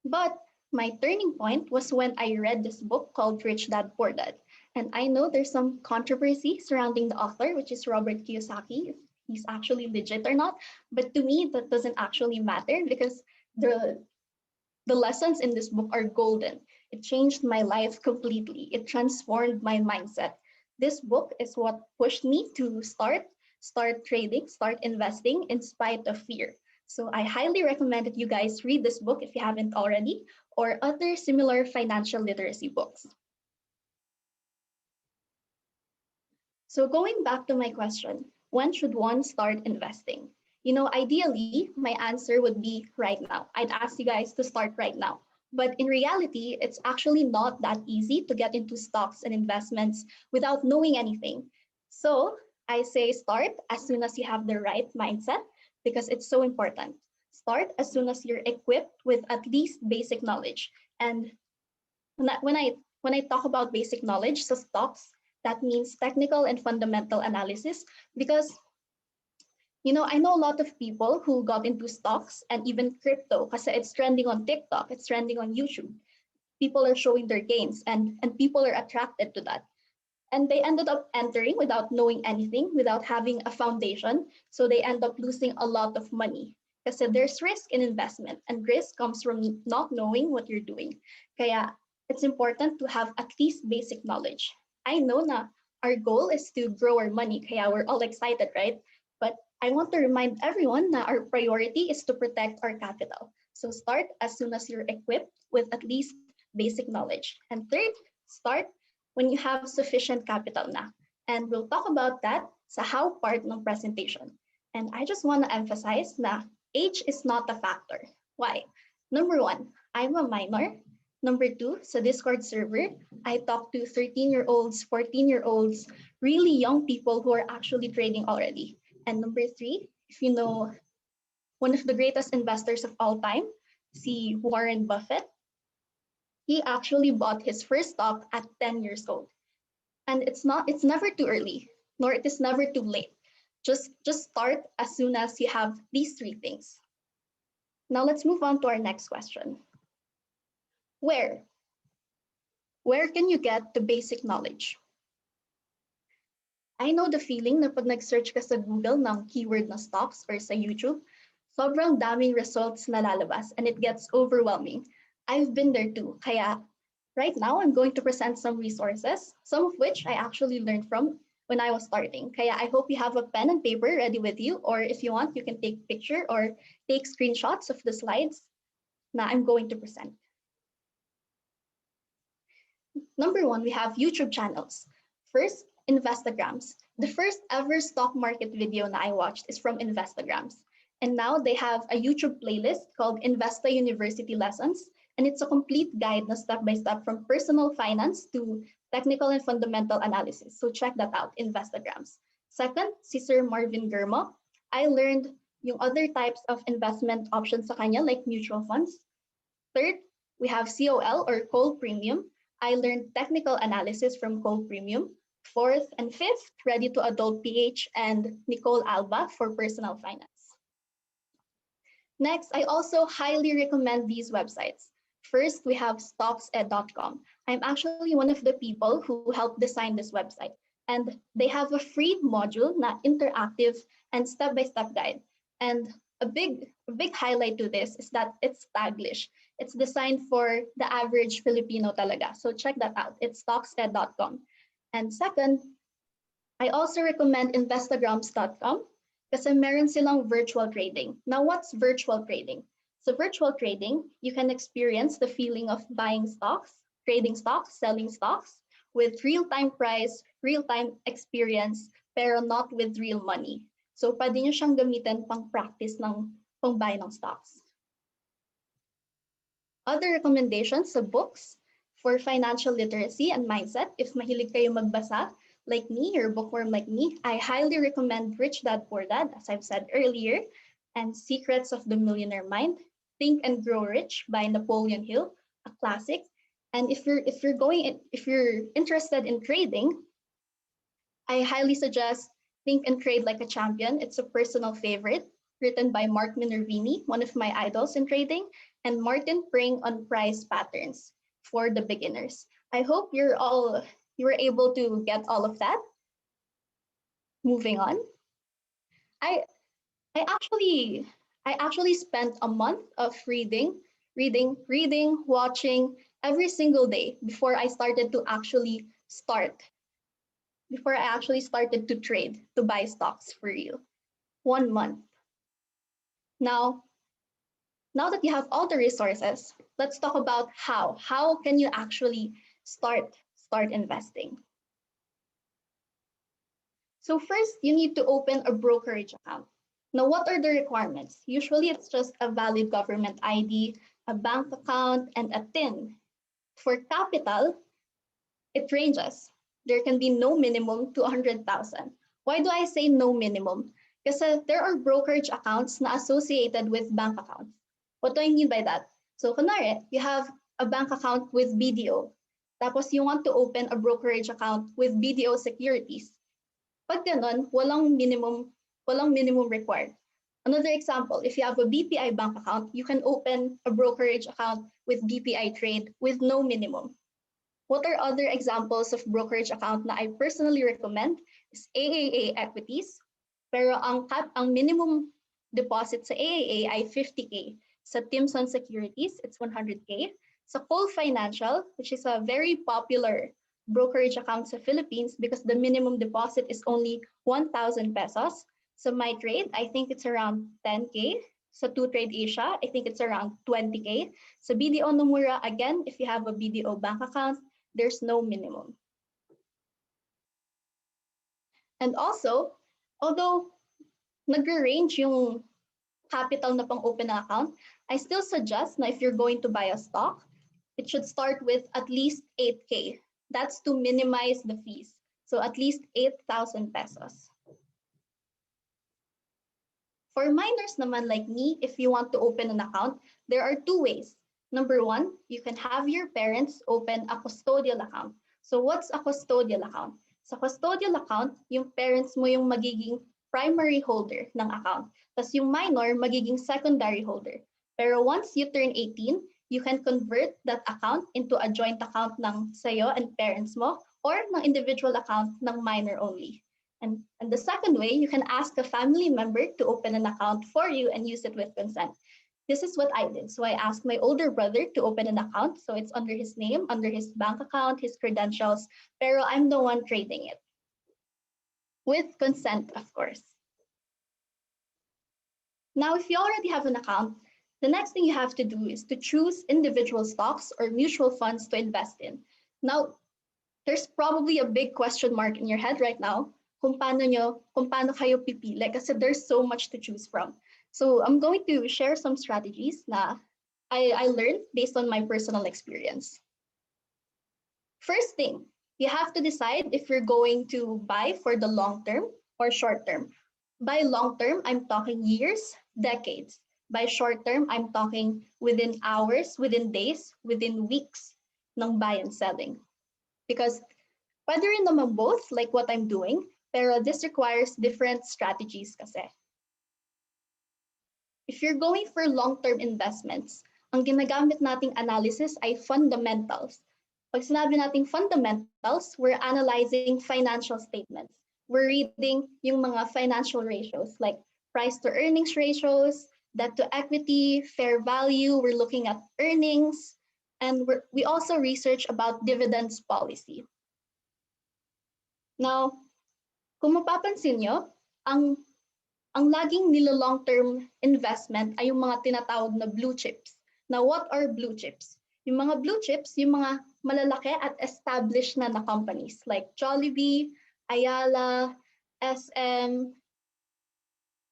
But my turning point was when I read this book called Rich Dad Poor Dad. And I know there's some controversy surrounding the author, which is Robert Kiyosaki, if he's actually legit or not. But to me, that doesn't actually matter because the the lessons in this book are golden. It changed my life completely. It transformed my mindset. This book is what pushed me to start trading, start investing in spite of fear. So I highly recommend that you guys read this book if you haven't already, or other similar financial literacy books. So going back to my question, when should one start investing? Ideally, my answer would be right now. I'd ask you guys to start right now. But in reality, it's actually not that easy to get into stocks and investments without knowing anything. So I say start as soon as you have the right mindset because it's so important. Start as soon as you're equipped with at least basic knowledge. And when I talk about basic knowledge, so stocks, that means technical and fundamental analysis because I know a lot of people who got into stocks and even crypto because it's trending on TikTok, it's trending on YouTube. People are showing their gains and people are attracted to that. And they ended up entering without knowing anything, without having a foundation. So they end up losing a lot of money. Kasi there's risk in investment, and risk comes from not knowing what you're doing. Kaya it's important to have at least basic knowledge. I know na our goal is to grow our money, kaya we're all excited, right? But I want to remind everyone that our priority is to protect our capital. So start as soon as you're equipped with at least basic knowledge. And third, start when you have sufficient capital na. And we'll talk about that sa how part ng presentation. And I just want to emphasize na age is not a factor. Why? Number one, I'm a minor. Number two, sa Discord server, I talk to 13-year-olds, 14-year-olds, really young people who are actually trading already. And number three, if you know one of the greatest investors of all time, si Warren Buffett, he actually bought his first stock at 10 years old. And it's never too early, nor it is never too late. Just start as soon as you have these three things. Now let's move on to our next question. Where? Where can you get the basic knowledge? I know the feeling na pag nag-search ka sa Google ng keyword na stocks or sa YouTube, sobrang daming results na lalabas and it gets overwhelming. I've been there too. Kaya right now, I'm going to present some resources, some of which I actually learned from when I was starting. Kaya I hope you have a pen and paper ready with you, or if you want, you can take a picture or take screenshots of the slides na I'm going to present. Number one, we have YouTube channels. First, Instagrams. The first ever stock market video na I watched is from Instagrams. And now they have a YouTube playlist called Investa University Lessons. And it's a complete guide na step-by-step from personal finance to technical and fundamental analysis. So check that out, Instagrams. Second, si Sir Marvin Germo. I learned yung other types of investment options sa kanya, like mutual funds. Third, we have COL or Coal Premium. I learned technical analysis from Coal Premium. Fourth and fifth, Ready to Adult PH and Nicole Alba for personal finance. Next, I also highly recommend these websites. First, we have stocksed.com. I'm actually one of the people who helped design this website. And they have a free module na interactive and step-by-step guide. And a big highlight to this is that it's Taglish. It's designed for the average Filipino talaga. So check that out. It's stocksed.com. And second, I also recommend investagrams.com kasi meron silang virtual trading. Now, what's virtual trading? So virtual trading, you can experience the feeling of buying stocks, trading stocks, selling stocks with real-time price, real-time experience, pero not with real money. So pwede nyo siyang gamitin pang practice ng pang-buy ng stocks. Other recommendations sa books for financial literacy and mindset, if mahilig kayo magbasa, like me or bookworm like me, I highly recommend Rich Dad Poor Dad, as I've said earlier, and Secrets of the Millionaire Mind, Think and Grow Rich by Napoleon Hill, a classic, And if you're interested in trading, I highly suggest Think and Trade Like a Champion. It's a personal favorite, written by Mark Minervini, one of my idols in trading, and Martin Pring on price patterns for the beginners. I hope you were able to get all of that. Moving on. I I actually I actually spent a month of reading, watching every single day before I actually started to trade, to buy stocks for real. 1 month. Now, now that you have all the resources, let's talk about how. How can you actually start investing? So first, you need to open a brokerage account. Now, what are the requirements? Usually, it's just a valid government ID, a bank account, and a TIN. For capital, it ranges. There can be no minimum to 100,000. Why do I say no minimum? Because there are brokerage accounts na associated with bank accounts. What do I mean by that? So, kunwari, you have a bank account with BDO. Tapos you want to open a brokerage account with BDO Securities. Pag ganon, walang minimum required. Another example, if you have a BPI bank account, you can open a brokerage account with BPI Trade with no minimum. What are other examples of brokerage account na I personally recommend is AAA Equities, pero ang minimum deposit sa AAA ay 50K. Sa Timson Securities, it's 100K. Sa Cole Financial, which is a very popular brokerage account sa Philippines because the minimum deposit is only 1,000 pesos. So my trade, I think it's around 10K. Sa 2Trade Asia, I think it's around 20K. Sa BDO Nomura, again, if you have a BDO bank account, there's no minimum. And also, although nag-range yung capital na pang open na account, I still suggest na if you're going to buy a stock, it should start with at least 8K. That's to minimize the fees. So at least 8,000 pesos. For minors naman like me, if you want to open an account, there are two ways. Number one, you can have your parents open a custodial account. So what's a custodial account? Sa custodial account, yung parents mo yung magiging primary holder ng account. Tapos yung minor, magiging secondary holder. Pero once you turn 18, you can convert that account into a joint account ng sayo and parents mo or ng individual account ng minor only. And the second way, you can ask a family member to open an account for you and use it with consent. This is what I did. So I asked my older brother to open an account. So it's under his name, under his bank account, his credentials, pero I'm the one trading it. With consent, of course. Now, if you already have an account, the next thing you have to do is to choose individual stocks or mutual funds to invest in. Now, there's probably a big question mark in your head right now kung paano kayo pipili kasi there's so much to choose from. So I'm going to share some strategies na I learned based on my personal experience. First thing, you have to decide if you're going to buy for the long term or short term. By long term, I'm talking years, decades. By short term, I'm talking within hours, within days, within weeks ng buy and selling. Because pwede rin naman both, like what I'm doing, pero this requires different strategies kasi. If you're going for long-term investments, ang ginagamit nating analysis ay fundamentals. Pag sinabi nating fundamentals, we're analyzing financial statements. We're reading yung mga financial ratios like price to earnings ratios, debt to equity, fair value. We're looking at earnings, and we also research about dividends policy. Now, kung mapapansin nyo, ang laging nila long-term investment ay yung mga tinatawag na blue chips. Now, what are blue chips? Yung mga blue chips, yung mga malalaki at established na companies like Jollibee, Ayala, SM,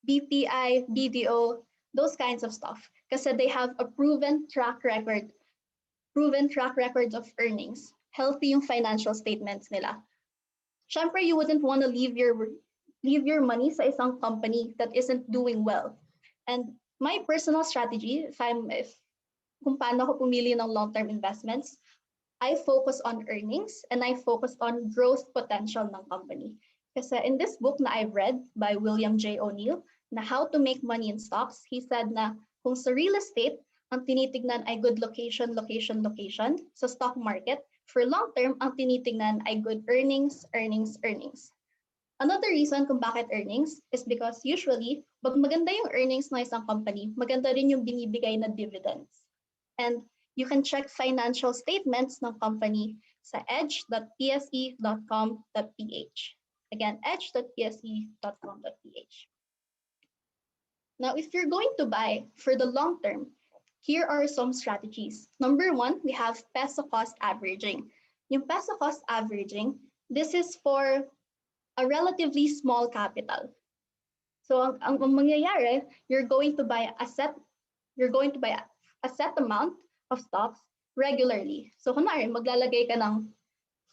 BPI, BDO, those kinds of stuff. Kasi they have a proven track record of earnings. Healthy yung financial statements nila. Syempre, you wouldn't want to leave your money sa isang company that isn't doing well. And my personal strategy, kung paano ko pumili ng long-term investments, I focus on earnings and I focus on growth potential ng company. Kasi in this book na I've read by William J. O'Neill, na How to Make Money in Stocks, he said na kung sa real estate, ang tinitignan ay good location, location, location. Sa stock market, for long term, ang tinitignan ay good earnings, earnings, earnings. Another reason kung bakit earnings is because usually, pag maganda yung earnings ng isang company, maganda rin yung binibigay na dividends. And you can check financial statements ng company sa edge.pse.com.ph. Again, edge.pse.com.ph. Now, if you're going to buy for the long term, here are some strategies. Number one, we have peso cost averaging. Yung peso cost averaging, this is for a relatively small capital. So ang mangyayari, you're going to buy a set amount of stocks regularly. So kunwari, maglalagay ka ng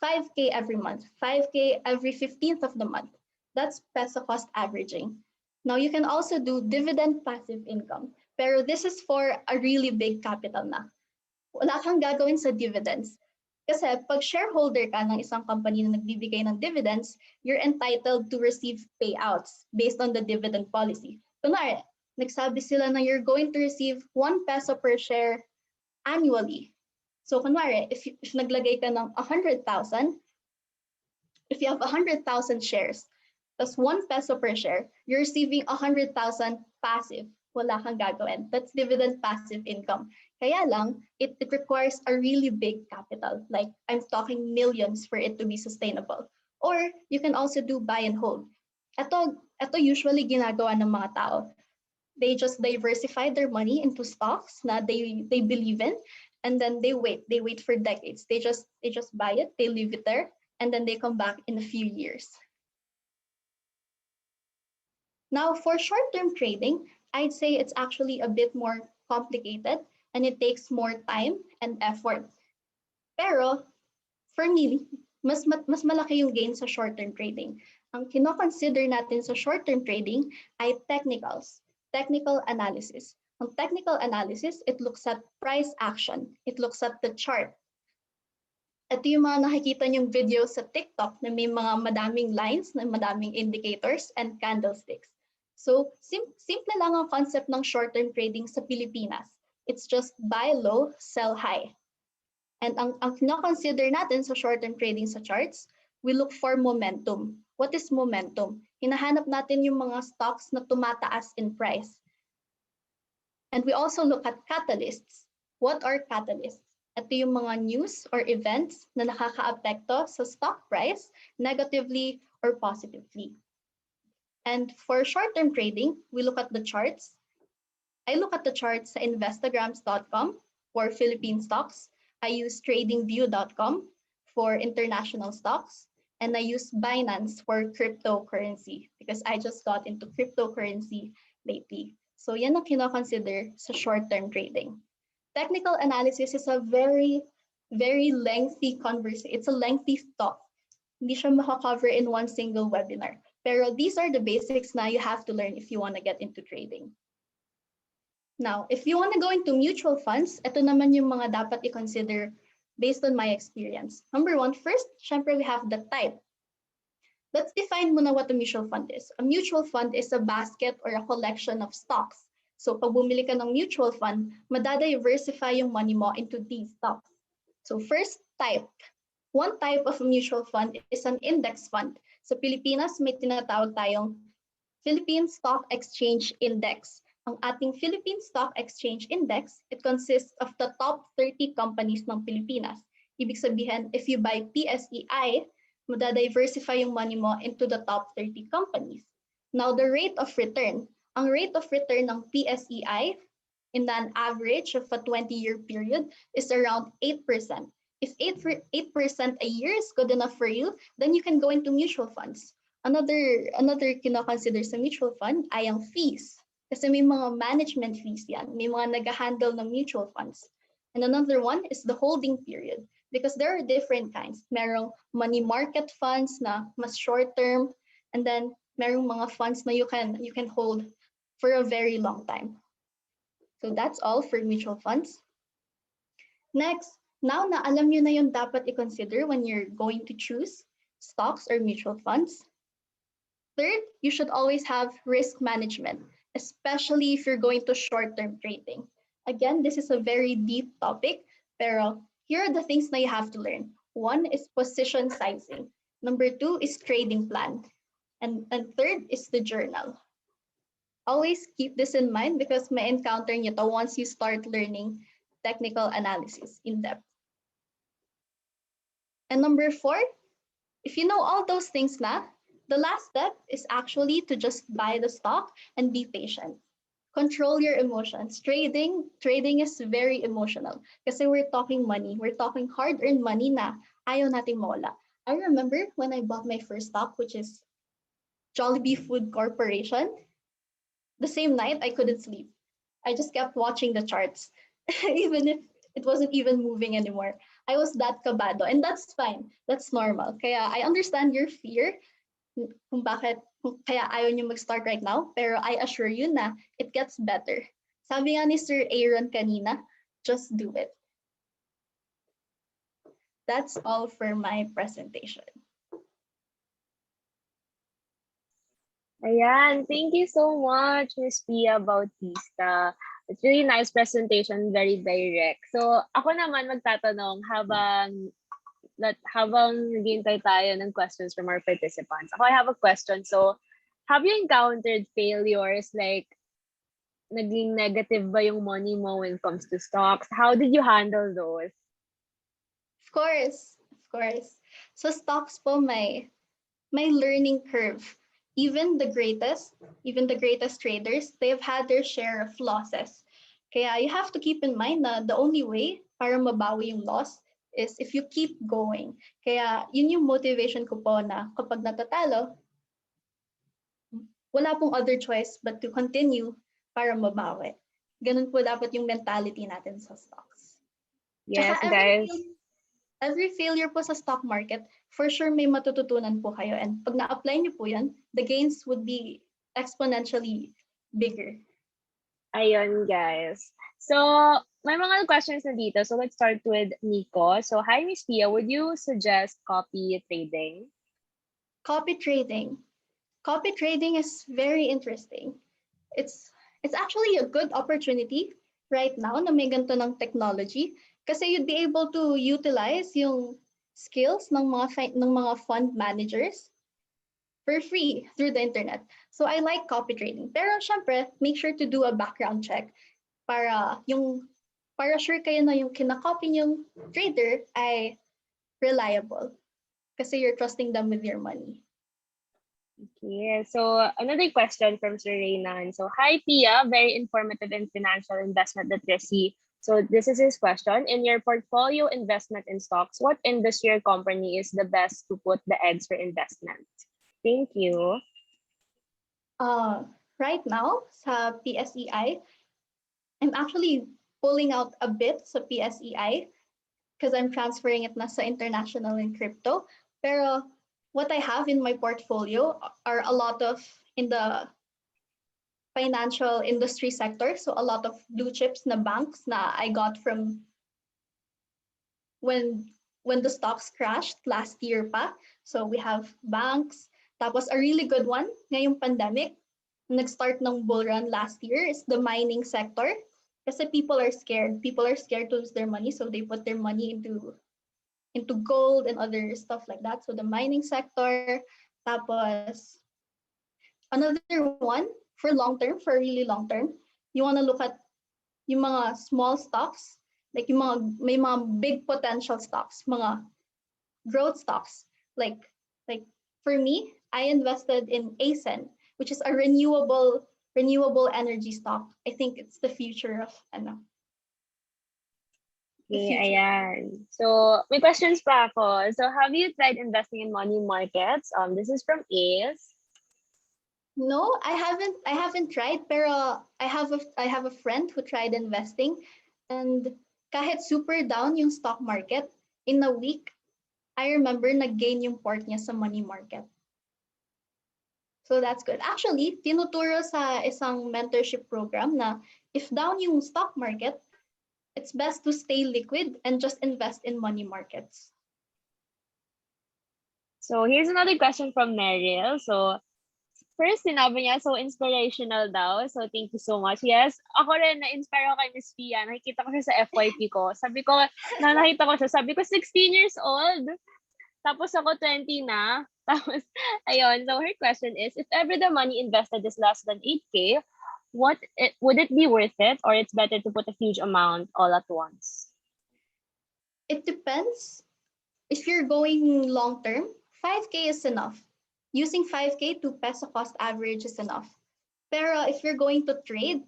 5K every month, 5K every 15th of the month. That's peso cost averaging. Now you can also do dividend passive income. Pero this is for a really big capital na. Wala kang gagawin sa dividends. Kasi pag shareholder ka ng isang company na nagbibigay ng dividends, you're entitled to receive payouts based on the dividend policy. Kunwari, nagsabi sila na you're going to receive 1 peso per share annually. So kunwari, if naglagay ka ng 100,000, if you have 100,000 shares, that's 1 peso per share, you're receiving 100,000 passive. Wala kang gagawin. That's dividend passive income. Kaya lang, it requires a really big capital. Like, I'm talking millions for it to be sustainable. Or, you can also do buy and hold. Ito usually ginagawa ng mga tao. They just diversify their money into stocks na they believe in, and then they wait for decades. They just buy it, they leave it there, and then they come back in a few years. Now, for short-term trading, I'd say it's actually a bit more complicated and it takes more time and effort. Pero, for me, mas malaki yung gain sa short-term trading. Ang kino-consider natin sa short-term trading ay technicals, technical analysis. Ang technical analysis, it looks at price action. It looks at the chart. Ito yung mga nakikita niyong video sa TikTok na may mga madaming lines, na madaming indicators and candlesticks. So, simple lang ang concept ng short-term trading sa Pilipinas. It's just buy low, sell high. And ang kino-consider natin sa short-term trading sa charts, we look for momentum. What is momentum? Hinahanap natin yung mga stocks na tumataas in price. And we also look at catalysts. What are catalysts? Ito yung mga news or events na nakaka-apekto sa stock price negatively or positively. And for short-term trading, we look at the charts. I look at the charts sa investagrams.com for Philippine stocks. I use tradingview.com for international stocks. And I use Binance for cryptocurrency because I just got into cryptocurrency lately. So yan ang kino-consider sa short-term trading. Technical analysis is a very, very lengthy conversation. It's a lengthy talk. Hindi siya makakover in one single webinar. Pero these are the basics na you have to learn if you want to get into trading. Now, if you want to go into mutual funds, ito naman yung mga dapat i-consider based on my experience. Number one, first, syempre we have the type. Let's define muna what a mutual fund is. A mutual fund is a basket or a collection of stocks. So pag bumili ka ng mutual fund, madadiversify yung money mo into these stocks. So first, type. One type of a mutual fund is an index fund. Sa Pilipinas, may tinatawag tayong Philippine Stock Exchange Index. Ang ating Philippine Stock Exchange Index, it consists of the top 30 companies ng Pilipinas. Ibig sabihin, if you buy PSEI, madadiversify yung money mo into the top 30 companies. Now, the rate of return. Ang rate of return ng PSEI in an average of a 20-year period is around 8%. If 8% a year is good enough for you, then you can go into mutual funds. Another kino-consider sa mutual fund ay ang fees. Kasi may mga management fees yan. May mga nag-handle ng mutual funds. And another one is the holding period. Because there are different kinds. Merong money market funds na mas short term. And then merong mga funds na you can hold for a very long time. So that's all for mutual funds. Next, Now na alam nyo na yung dapat i-consider when you're going to choose stocks or mutual funds. Third, you should always have risk management, especially if you're going to short-term trading. Again, this is a very deep topic, pero here are the things that you have to learn. One is position sizing. Number two is trading plan. And third is the journal. Always keep this in mind because may encounter nyo to once you start learning technical analysis in depth. And number four, if you know all those things na, the last step is actually to just buy the stock and be patient. Control your emotions. Trading is very emotional kasi we're talking money. We're talking hard-earned money na ayaw nating mawala. I remember when I bought my first stock, which is Jollibee Food Corporation, the same night I couldn't sleep. I just kept watching the charts, even if it wasn't even moving anymore. I was that kabado, and that's fine. That's normal. Kaya I understand your fear kung bakit kaya ayaw niyo mag-start right now, pero I assure you na it gets better. Sabi nga ni Sir Aaron kanina, just do it. That's all for my presentation. Ayan, thank you so much, Miss Pia Bautista. It's really nice presentation, very direct. So, ako naman magtatanong habang naghihintay tayo ng questions from our participants. Ako, I have a question. So, have you encountered failures like naging negative ba yung money mo when it comes to stocks? How did you handle those? Of course, of course. So stocks po may learning curve. Even the greatest traders, they've had their share of losses. Kaya you have to keep in mind na the only way para mabawi yung loss is if you keep going. Kaya yun yung motivation ko po na kapag natatalo, wala pong other choice but to continue para mabawi. Ganun po dapat yung mentality natin sa stocks. Yes, Tsaka guys. every failure po sa stock market, for sure may matututunan po kayo. And pag na-apply niyo po yan, the gains would be exponentially bigger. Ayun, guys. So, may mga questions na dito. So, let's start with Nico. So, hi, Miss Pia. Would you suggest copy trading? Copy trading. Copy trading is very interesting. It's actually a good opportunity right now na may ganito ng technology kasi you'd be able to utilize yung skills ng mga fund managers for free through the internet. So I like copy trading. Pero syempre, make sure to do a background check para sure kayo na yung kinakopy yung trader ay reliable kasi you're trusting them with your money. Okay, so another question from Sir Reynan. So, hi Pia, very informative in financial investment literacy. So this is his question. In your portfolio investment in stocks, what industry or company is the best to put the eggs for investment? Thank you. Right now, sa PSEI, I'm actually pulling out a bit sa PSEI because I'm transferring it na sa international and crypto. Pero what I have in my portfolio are a lot of in the financial industry sector. So a lot of blue chips na banks na I got from when the stocks crashed last year pa. So we have banks. Tapos a really good one ngayong pandemic, nag-start ng bull run last year is the mining sector. Kasi people are scared. People are scared to lose their money, so they put their money into gold and other stuff like that. So the mining sector. Tapos another one for long term, for really long term, you want to look at yung mga small stocks, like yung may mga big potential stocks, mga growth stocks. Like for me, I invested in ASEN, which is a renewable energy stock. I think it's the future of Okay, ayan. So, may questions pa ako. So, have you tried investing in money markets? This is from Ace. No, I haven't tried, pero I have a friend who tried investing, and kahit super down yung stock market, in a week, I remember nag-gain yung port niya sa money market. So that's good. Actually, tinuturo sa isang mentorship program na if down yung stock market, It's best to stay liquid and just invest in money markets. So here's another question from Meryl. So first, sinabi niya, so inspirational daw. So thank you so much. Yes, ako rin, na-inspire ako kay Miss Pia. Nakikita ko siya sa FYP ko. Sabi ko, nakita ko siya, sabi ko, 16 years old. Tapos ako 20 na. Tapos, ayun. So her question is, if ever the money invested is less than 8K, would it be worth it, or it's better to put a huge amount all at once? It depends. If you're going long term, 5K is enough. Using 5K to peso cost average is enough. Pero if you're going to trade,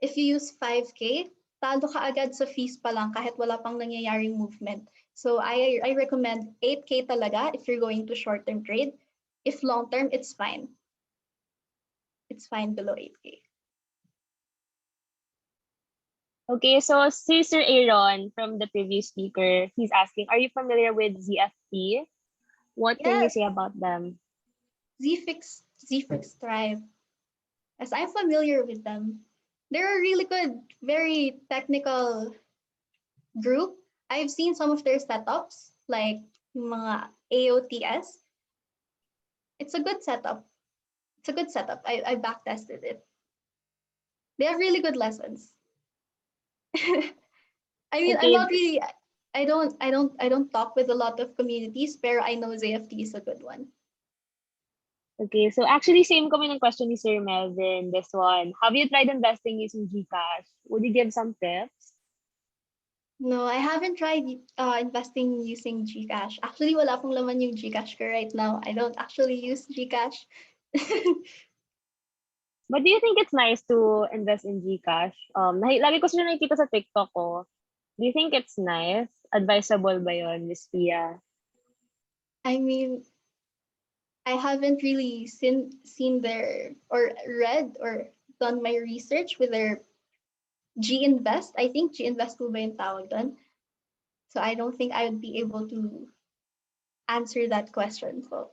if you use 5K, talo ka agad sa fees pa lang kahit wala pang nangyayaring movement. So I recommend 8K talaga if you're going to short-term trade. If long-term, it's fine. It's fine below 8K. Okay, so Sir Aaron from the previous speaker, he's asking, are you familiar with ZFT? What can you Yes. say about them? ZFix Thrive. As I'm familiar with them, they're a really good, very technical group. I've seen some of their setups, like yung mga AOTS. It's a good setup. It's a good setup. I back tested it. They have really good lessons. I mean, I'm Okay. not really. I don't talk with a lot of communities, but I know ZFT is a good one. Okay, so actually same kami ng question ni Sir Melvin, this one. Have you tried investing using GCash? Would you give some tips? No, I haven't tried investing using GCash. Actually, wala pong laman yung GCash ko right now. I don't actually use GCash. But do you think it's nice to invest in GCash? Lagi ko siya nakikita sa TikTok ko. Do you think it's nice? Advisable ba yun, Miss Pia? I mean, I haven't really seen their or read or done my research with their G-Invest. I think G-Invest po ba yung tawag doon? So I don't think I would be able to answer that question. So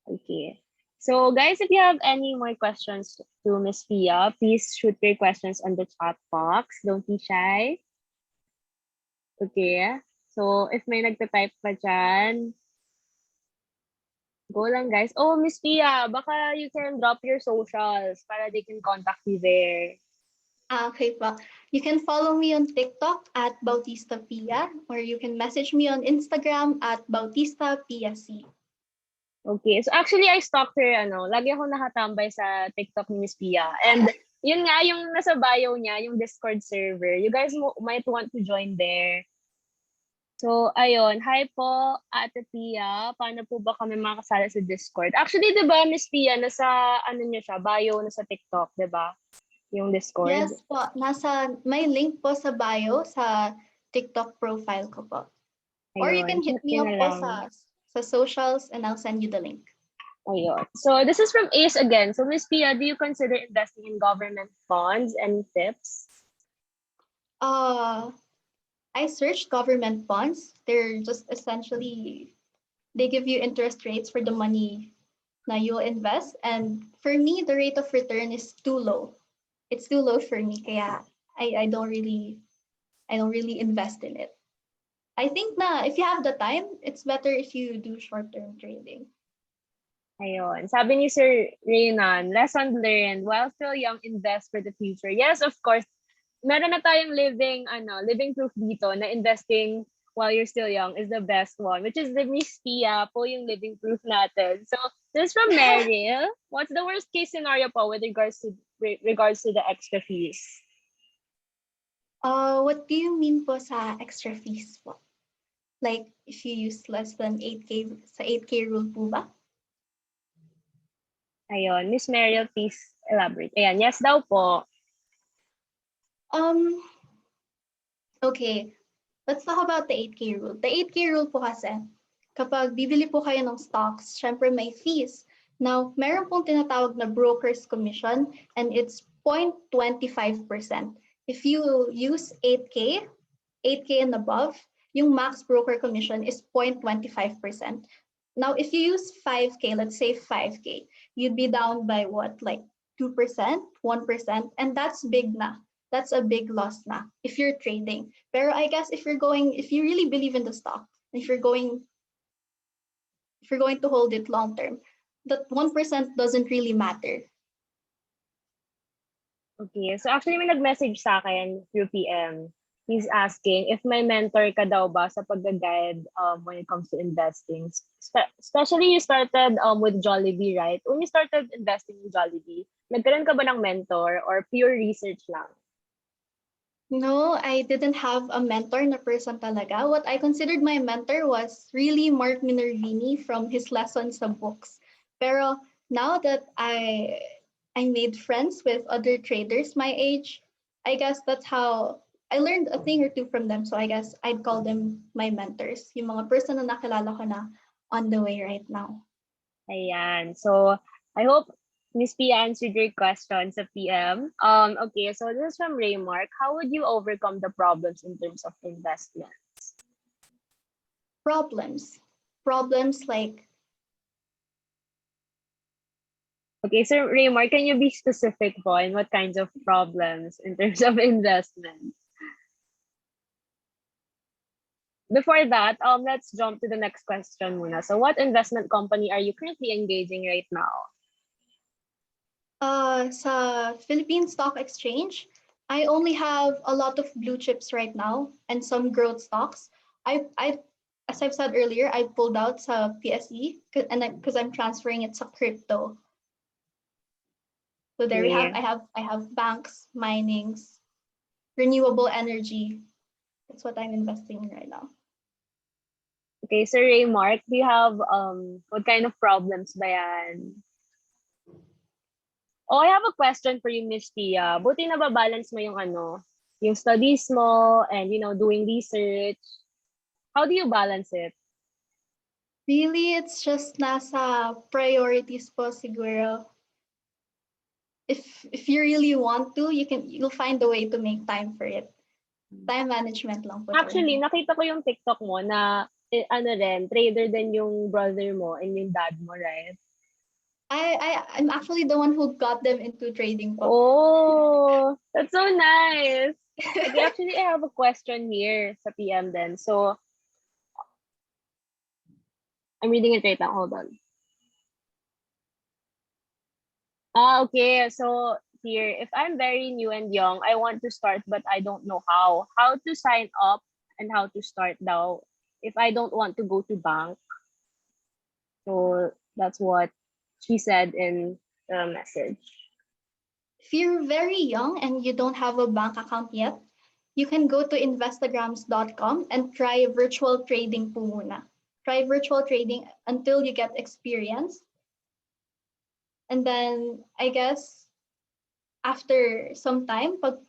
Okay. So guys, if you have any more questions to Miss Pia, please shoot your questions on the chat box. Don't be shy. Okay. So if may nagta-type pa dyan, go lang guys. Oh, Miss Pia, baka you can drop your socials para they can contact you there. okay pa. You can follow me on TikTok at Bautista Pia, or you can message me on Instagram at Bautista PSC. Okay. So actually, I stalked her, lagi ako nakatambay sa TikTok ni Miss Pia. And yun nga, yung nasa bio niya, yung Discord server. You guys might want to join there. So, ayun. Hi po, Ate Pia. Paano po ba kami makasala sa Discord? Actually, di ba, Miss Pia, nasa, niya siya, bio, nasa TikTok, di ba? Yung Discord. Yes po, may link po sa bio sa TikTok profile ko po. Or you Ayun, can hit check me nyo up na po lang. sa socials and I'll send you the link. Ayun. So, this is from Ace again. So, Miss Pia, do you consider investing in government bonds? Any tips? I searched government bonds. They're just essentially, they give you interest rates for the money na you'll invest. And for me, the rate of return is too low. It's too low for me. Kaya I don't really invest in it. I think na if you have the time, it's better if you do short-term trading. Ayun. Sabi ni Sir Reynan, lesson learned, while still young, invest for the future. Yes, of course. Meron na tayong living proof dito na investing while you're still young is the best one, which is the Miss Pia po yung living proof natin. So, this is from Meryl. What's the worst case scenario po with regards to the extra fees? What do you mean po sa extra fees po? Like if you use less than 8K, sa 8K rule po ba? Ayun, Miss Meryl, please elaborate. Ayan, yes daw po. Okay, let's talk about the 8K rule. The 8K rule po kasi, kapag bibili po kayo ng stocks, syempre may fees. Now, meron pong tinatawag na broker's commission and it's 0.25%. If you use 8K and above, yung max broker commission is 0.25%. Now, if you use 5K, let's say 5K, you'd be down by what, like 2%, 1%, and that's big na. that's a big loss na if you're trading. Pero I guess if you really believe in the stock, if you're going to hold it long term, that 1% doesn't really matter. Okay, so actually may nag-message sa akin through PM. He's asking if may mentor ka daw ba sa pag-guide when it comes to investing. Especially you started with Jollibee, right? When you started investing in Jollibee, nagkaroon ka ba ng mentor or pure research lang? No, I didn't have a mentor na person talaga. What I considered my mentor was really Mark Minervini from his lessons sa books. Pero now that I made friends with other traders my age, I guess that's how I learned a thing or two from them. So I guess I'd call them my mentors. Yung mga person na nakilala ko na on the way right now. Ayan. So, I hope Miss P answered your question sa PM. Okay, so this is from Raymark. How would you overcome the problems in terms of investment? Problems like Okay, so Raymark, can you be specific po in what kinds of problems in terms of investment? Before that, let's jump to the next question muna. So what investment company are you currently engaging right now? sa Philippine Stock Exchange, I only have a lot of blue chips right now and some growth stocks. As I've said earlier, I pulled out sa PSE because I'm transferring it to crypto. So there we have. Okay. I have banks, minings, renewable energy. That's what I'm investing in right now. Okay, so Raymark, do you have what kind of problems ba yan? Oh, I have a question for you, Miss Tia. Buti na ba-balance mo yung studies mo and doing research. How do you balance it? Really, it's just nasa priorities po siguro. If you really want to, you'll find a way to make time for it. Time management lang po. Actually, nakita ko yung TikTok mo na trader din yung brother mo and yung dad mo, right? I'm actually the one who got them into trading po. Oh, that's so nice. Okay, actually, I have a question here sa PM then. So, I'm reading it right now. Hold on. Okay. So here, if I'm very new and young, I want to start, but I don't know how. How to sign up and how to start now if I don't want to go to bank. So that's what she said in the message. If you're very young and you don't have a bank account yet, you can go to investagrams.com and try virtual trading po muna. Try virtual trading until you get experience. And then, I guess, after some time, pag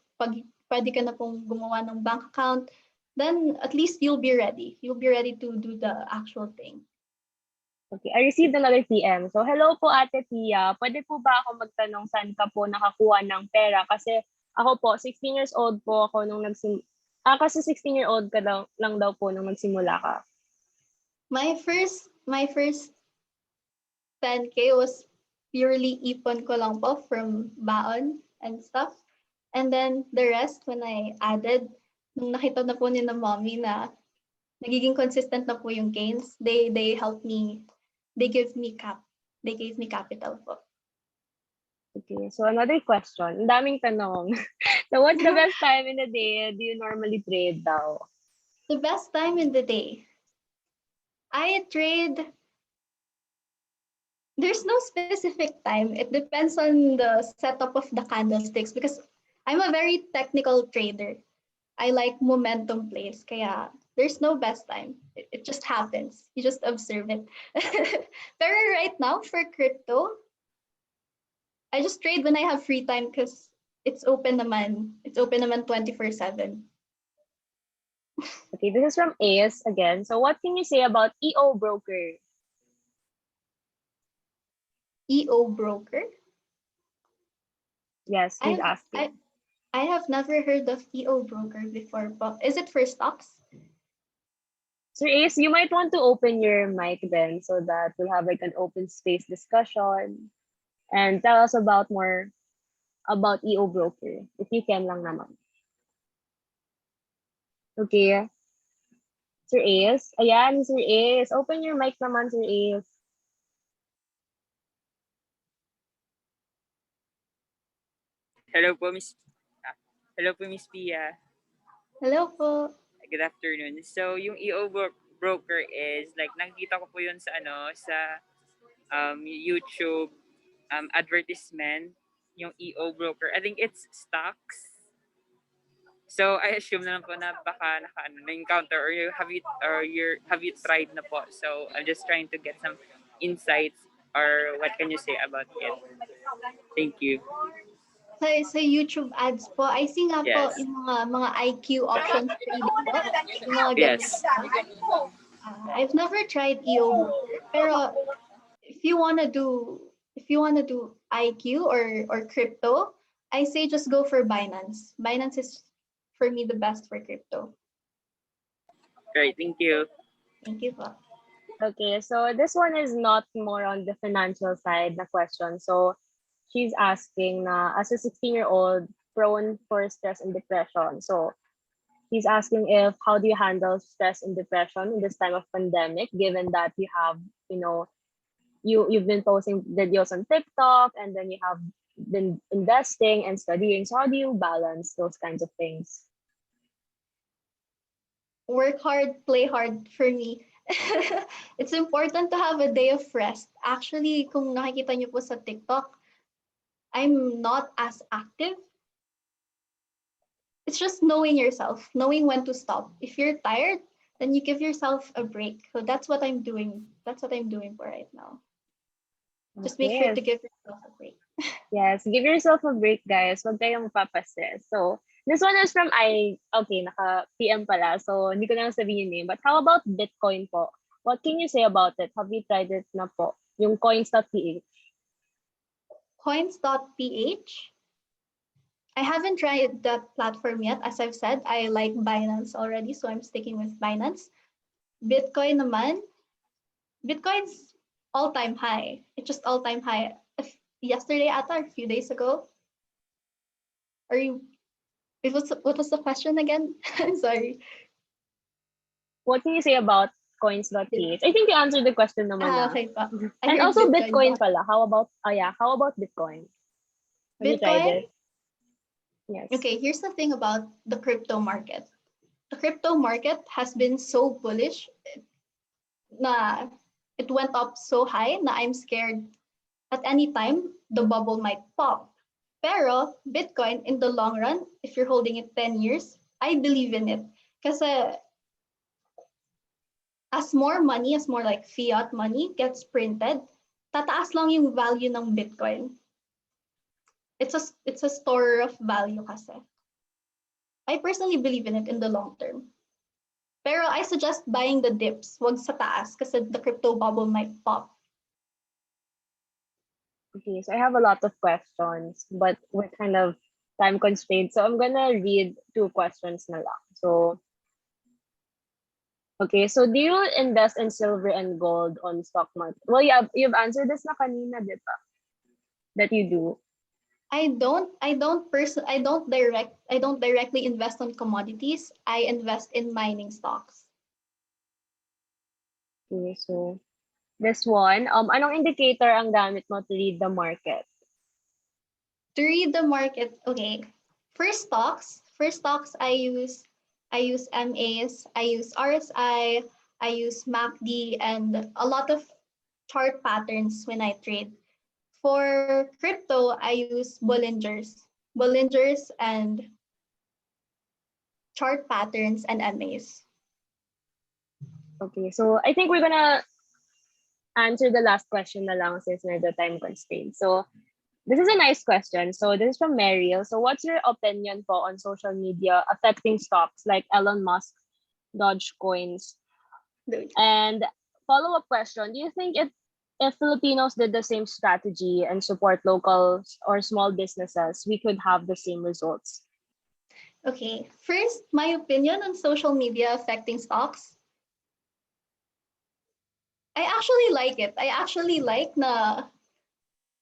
pwede ka na pong gumawa ng bank account, then at least you'll be ready. You'll be ready to do the actual thing. Okay, I received another PM. So, hello po Ate Tia. Pwede po ba ako magtanong saan ka po nakakuha ng pera? Kasi ako po, 16 years old po ako nung kasi 16-year-old ka lang daw po nung nagsimula ka. My first 10K was purely ipon ko lang po from baon and stuff. And then the rest, when I added, nung nakita na po ni na mommy na nagiging consistent na po yung gains, they helped me, they gave me capital po. Okay, so another question. Ang daming tanong. So what's the best time in the day do you normally trade daw? The best time in the day. I trade. There's no specific time. It depends on the setup of the candlesticks because I'm a very technical trader. I like momentum plays. Kaya there's no best time. It just happens. You just observe it. Pero right now for crypto, I just trade when I have free time because it's open naman. It's open naman 24/7. Okay, this is from AS again. So what can you say about EO broker? EO broker? Yes, he's asking. I have never heard of EO broker before, but is it for stocks? So Ace, you might want to open your mic then so that we'll have like an open space discussion and tell us about more about EO broker. If you can lang naman. Okay. Sir Ace. Ayan, Sir Ace. Open your mic naman, Sir Ace. Hello po, Hello po, Miss Pia. Hello po. Good afternoon. So, yung broker is like nakita ko po 'yun sa sa YouTube advertisement, yung EO broker. I think it's stocks. So, I assume na lang po na baka na-encounter or have you tried na po. So, I'm just trying to get some insights or what can you say about it? Thank you. Sa YouTube ads po, I see nga po Yes. yung mga IQ options trading po. Yung mga Yes. I've never tried EO broker, pero if you wanna do IQ or crypto, I say just go for Binance. Binance is for me the best for crypto. Great, thank you. Thank you po. Okay, so this one is not more on the financial side na question. So she's asking na as a 16-year-old prone for stress and depression. So he's asking if how do you handle stress and depression in this time of pandemic, given that you have, you've been posting videos on TikTok and then you have been investing and studying. So how do you balance those kinds of things? Work hard, play hard for me. It's important to have a day of rest. Actually, kung nakikita niyo po sa TikTok, I'm not as active. It's just knowing yourself, knowing when to stop. If you're tired, then you give yourself a break. So that's what I'm doing. That's what I'm doing for right now. Just make sure to give yourself a break. Yes, give yourself a break, guys. Huwag kayong papastress. So, this one is from naka-PM pala. So, hindi ko na lang sabihin yung name. But how about Bitcoin po? What can you say about it? Have you tried it na po? Yung coins.ph. Coins.ph? I haven't tried that platform yet. As I've said, I like Binance already, so I'm sticking with Binance. Bitcoin naman, Bitcoin's all-time high. It's just all-time high. Yesterday ata, a few days ago. What was the question again? I'm sorry. What can you say about coins.ph? I think you answered the question naman na. Okay pa. And also Bitcoin pala. How about Bitcoin? Have you tried it? Yes. Okay, here's the thing about the crypto market. The crypto market has been so bullish na it went up so high na I'm scared at any time the bubble might pop. Pero Bitcoin in the long run, if you're holding it 10 years, I believe in it. Kasi as more like fiat money gets printed, tataas lang yung value ng Bitcoin. It's a store of value kasi. I personally believe in it in the long term. Pero I suggest buying the dips, wag sa taas kasi the crypto bubble might pop. Okay, so I have a lot of questions, but we're kind of time constrained. So I'm gonna read 2 questions na lang. So, okay, so do you invest in silver and gold on stock market? Well, you've answered this na kanina, di ba? That you do. I don't directly invest on commodities. I invest in mining stocks. Okay, so this one, anong indicator ang gamit mo to read the market? To read the market, okay. For stocks, I use MAs, I use RSI, I use MACD, and a lot of chart patterns when I trade. For crypto, I use Bollingers and chart patterns and MAs. Okay, so I think we're gonna answer the last question na lang since we're the time constraint. So this is a nice question. So this is from Mariel. So what's your opinion po on social media affecting stocks like Elon Musk, Dogecoins? And follow-up question, do you think if Filipinos did the same strategy and support local or small businesses, we could have the same results? Okay, first, my opinion on social media affecting stocks. I actually like it. I actually like na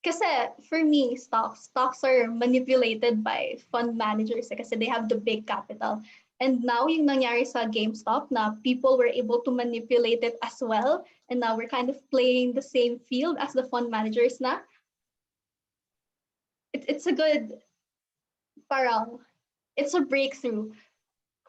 Kasi for me, stocks are manipulated by fund managers kasi they have the big capital. And now yung nangyari sa GameStop na people were able to manipulate it as well. And now we're kind of playing the same field as the fund managers na. It's a good, parang, it's a breakthrough.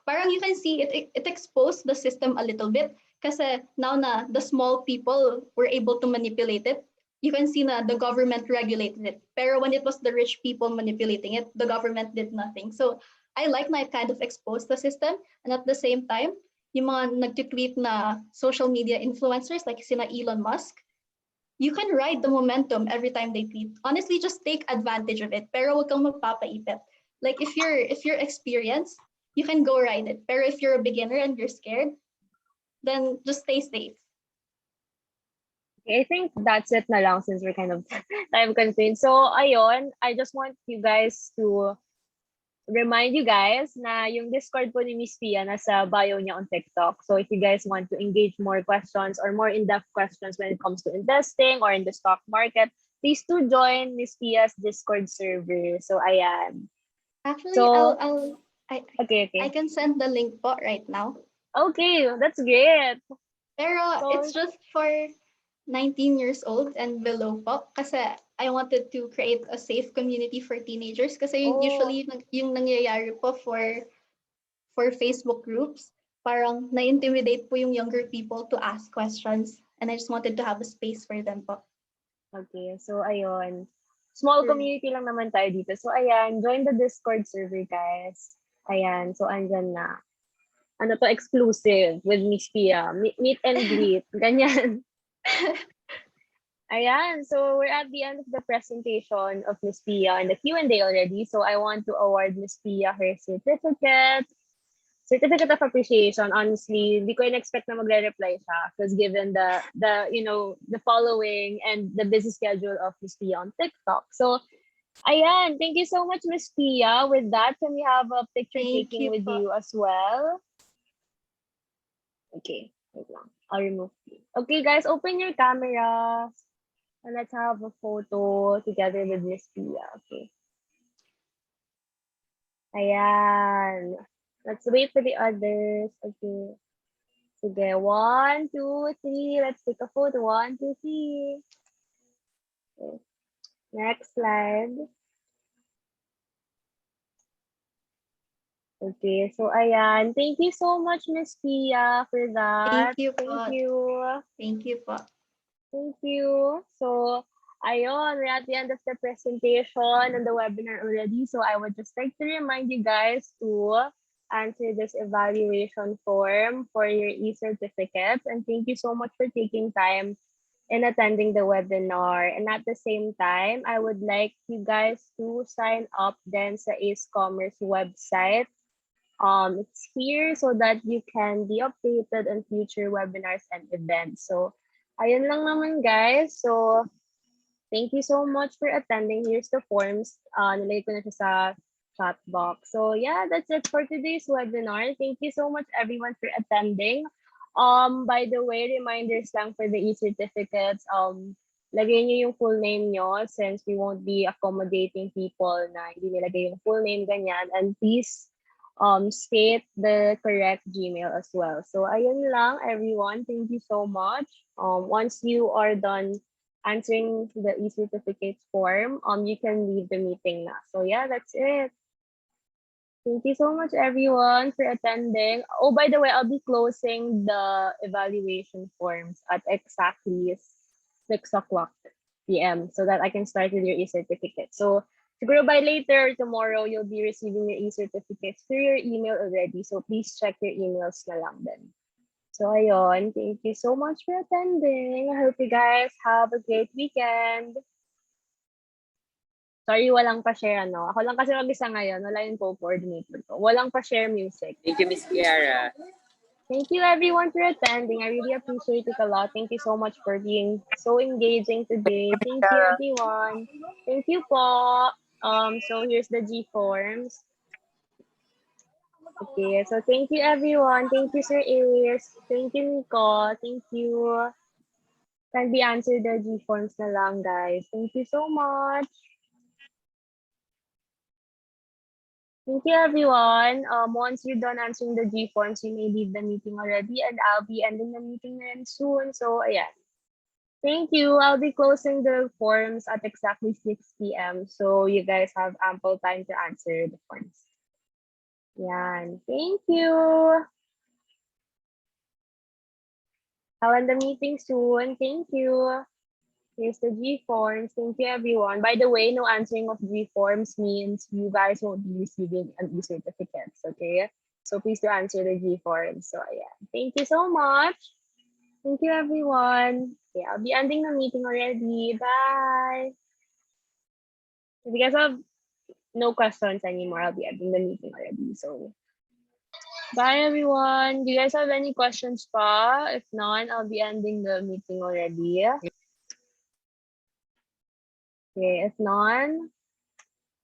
Parang you can see it exposed the system a little bit kasi now na the small people were able to manipulate it, you can see na the government regulated it. Pero when it was the rich people manipulating it, the government did nothing. So I like na it kind of exposed the system, and at the same time, yung mga nag-tweet na social media influencers like sina Elon Musk, you can ride the momentum every time they tweet. Honestly, just take advantage of it. Pero wag kang magpapaipit. Like if you're experienced, you can go ride it. Pero if you're a beginner and you're scared, then just stay safe. Okay, I think that's it na lang since we're kind of time constrained. So, ayun, I just want you guys to remind you guys na yung Discord po ni Miss Pia nasa bio niya on TikTok. So, if you guys want to engage more questions or more in-depth questions when it comes to investing or in the stock market, please do join Miss Pia's Discord server. So, ayan. Actually, So, I can send the link po right now. Okay, that's great. Pero So, it's just for 19 years old and below po kasi I wanted to create a safe community for teenagers kasi usually yung nangyayari po for Facebook groups, parang na-intimidate po yung younger people to ask questions, and I just wanted to have a space for them po. Okay, so ayun. Small community lang naman tayo dito. So ayan, join the Discord server, guys. Ayan, so andyan na. Ano to, exclusive with Miss Pia. Meet and greet. Ganyan. Ayan, so we're at the end of the presentation of Miss Pia and the Q&A already. So I want to award Miss Pia her certificate of appreciation. Honestly, hindi ko in-expect na magre-reply siya because given the the following and the busy schedule of Miss Pia on TikTok. So ayan, thank you so much, Miss Pia. With that, can we have a picture taking with you as well? Okay, wait lang. I'll remove you. Okay, guys, open your cameras. And let's have a photo together with Miss Pia. Okay. Ayan. Let's wait for the others. Okay. Sige. 1, 2, 3. Let's take a photo. 1, 2, 3. Okay. Next slide. Okay. So, ayan. Thank you so much, Miss Pia, for that. Thank you po. Thank you. Thank you po. Thank you. So, ayun, we're at the end of the presentation and the webinar already. So I would just like to remind you guys to answer this evaluation form for your e-certificates. And thank you so much for taking time in attending the webinar. And at the same time, I would like you guys to sign up then sa Ace Commerce website. It's here so that you can be updated on future webinars and events. So ayun lang naman, guys. So, thank you so much for attending. Here's the forms. Nilagay ko na siya sa chat box. So, yeah, that's it for today's webinar. Thank you so much, everyone, for attending. By the way, reminders lang for the e-certificates. Lagay niyo yung full name nyo since we won't be accommodating people na hindi nilagay yung full name, ganyan. And please, state the correct Gmail as well. So ayun lang, everyone. Thank you so much. Once you are done answering the e-certificate form, you can leave the meeting na. So yeah, that's it. Thank you so much, everyone, for attending. Oh, by the way, I'll be closing the evaluation forms at exactly 6:00 p.m. so that I can start with your e-certificate. So siguro by later tomorrow, you'll be receiving your e-certificates through your email already. So please check your emails na lang din. So ayun, thank you so much for attending. I hope you guys have a great weekend. Sorry, walang pa-share ano. Ako lang kasi mag-isa ngayon. Wala yung co-coordinator ko. Walang pa-share music. Thank you, Miss Kiara. Thank you everyone for attending. I really appreciate it a lot. Thank you so much for being so engaging today. Thank you everyone. Thank you po. So here's the G forms. Okay, so thank you everyone. Thank you, Sir Ace. Thank you, Nico. Thank you. Kindly answer the G forms na lang, guys. Thank you so much. Thank you, everyone. Once you're done answering the G forms, you may leave the meeting already, and I'll be ending the meeting then soon. So, ayan. Thank you. I'll be closing the forms at exactly 6 p.m. So you guys have ample time to answer the forms. Yan. Thank you. I'll end the meeting soon. Thank you. Here's the G forms. Thank you, everyone. By the way, no answering of G forms means you guys won't be receiving an e-certificates, okay? So please do answer the G forms. So yeah, thank you so much. Thank you, everyone. Okay, I'll be ending the meeting already. Bye. If you guys have no questions anymore, I'll be ending the meeting already. So bye, everyone. Do you guys have any questions pa? If not, I'll be ending the meeting already. Okay, if none,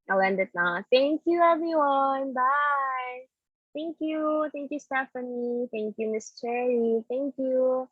I'll end it now. Thank you, everyone. Bye. Thank you. Thank you, Stephanie. Thank you, Miss Cherry. Thank you.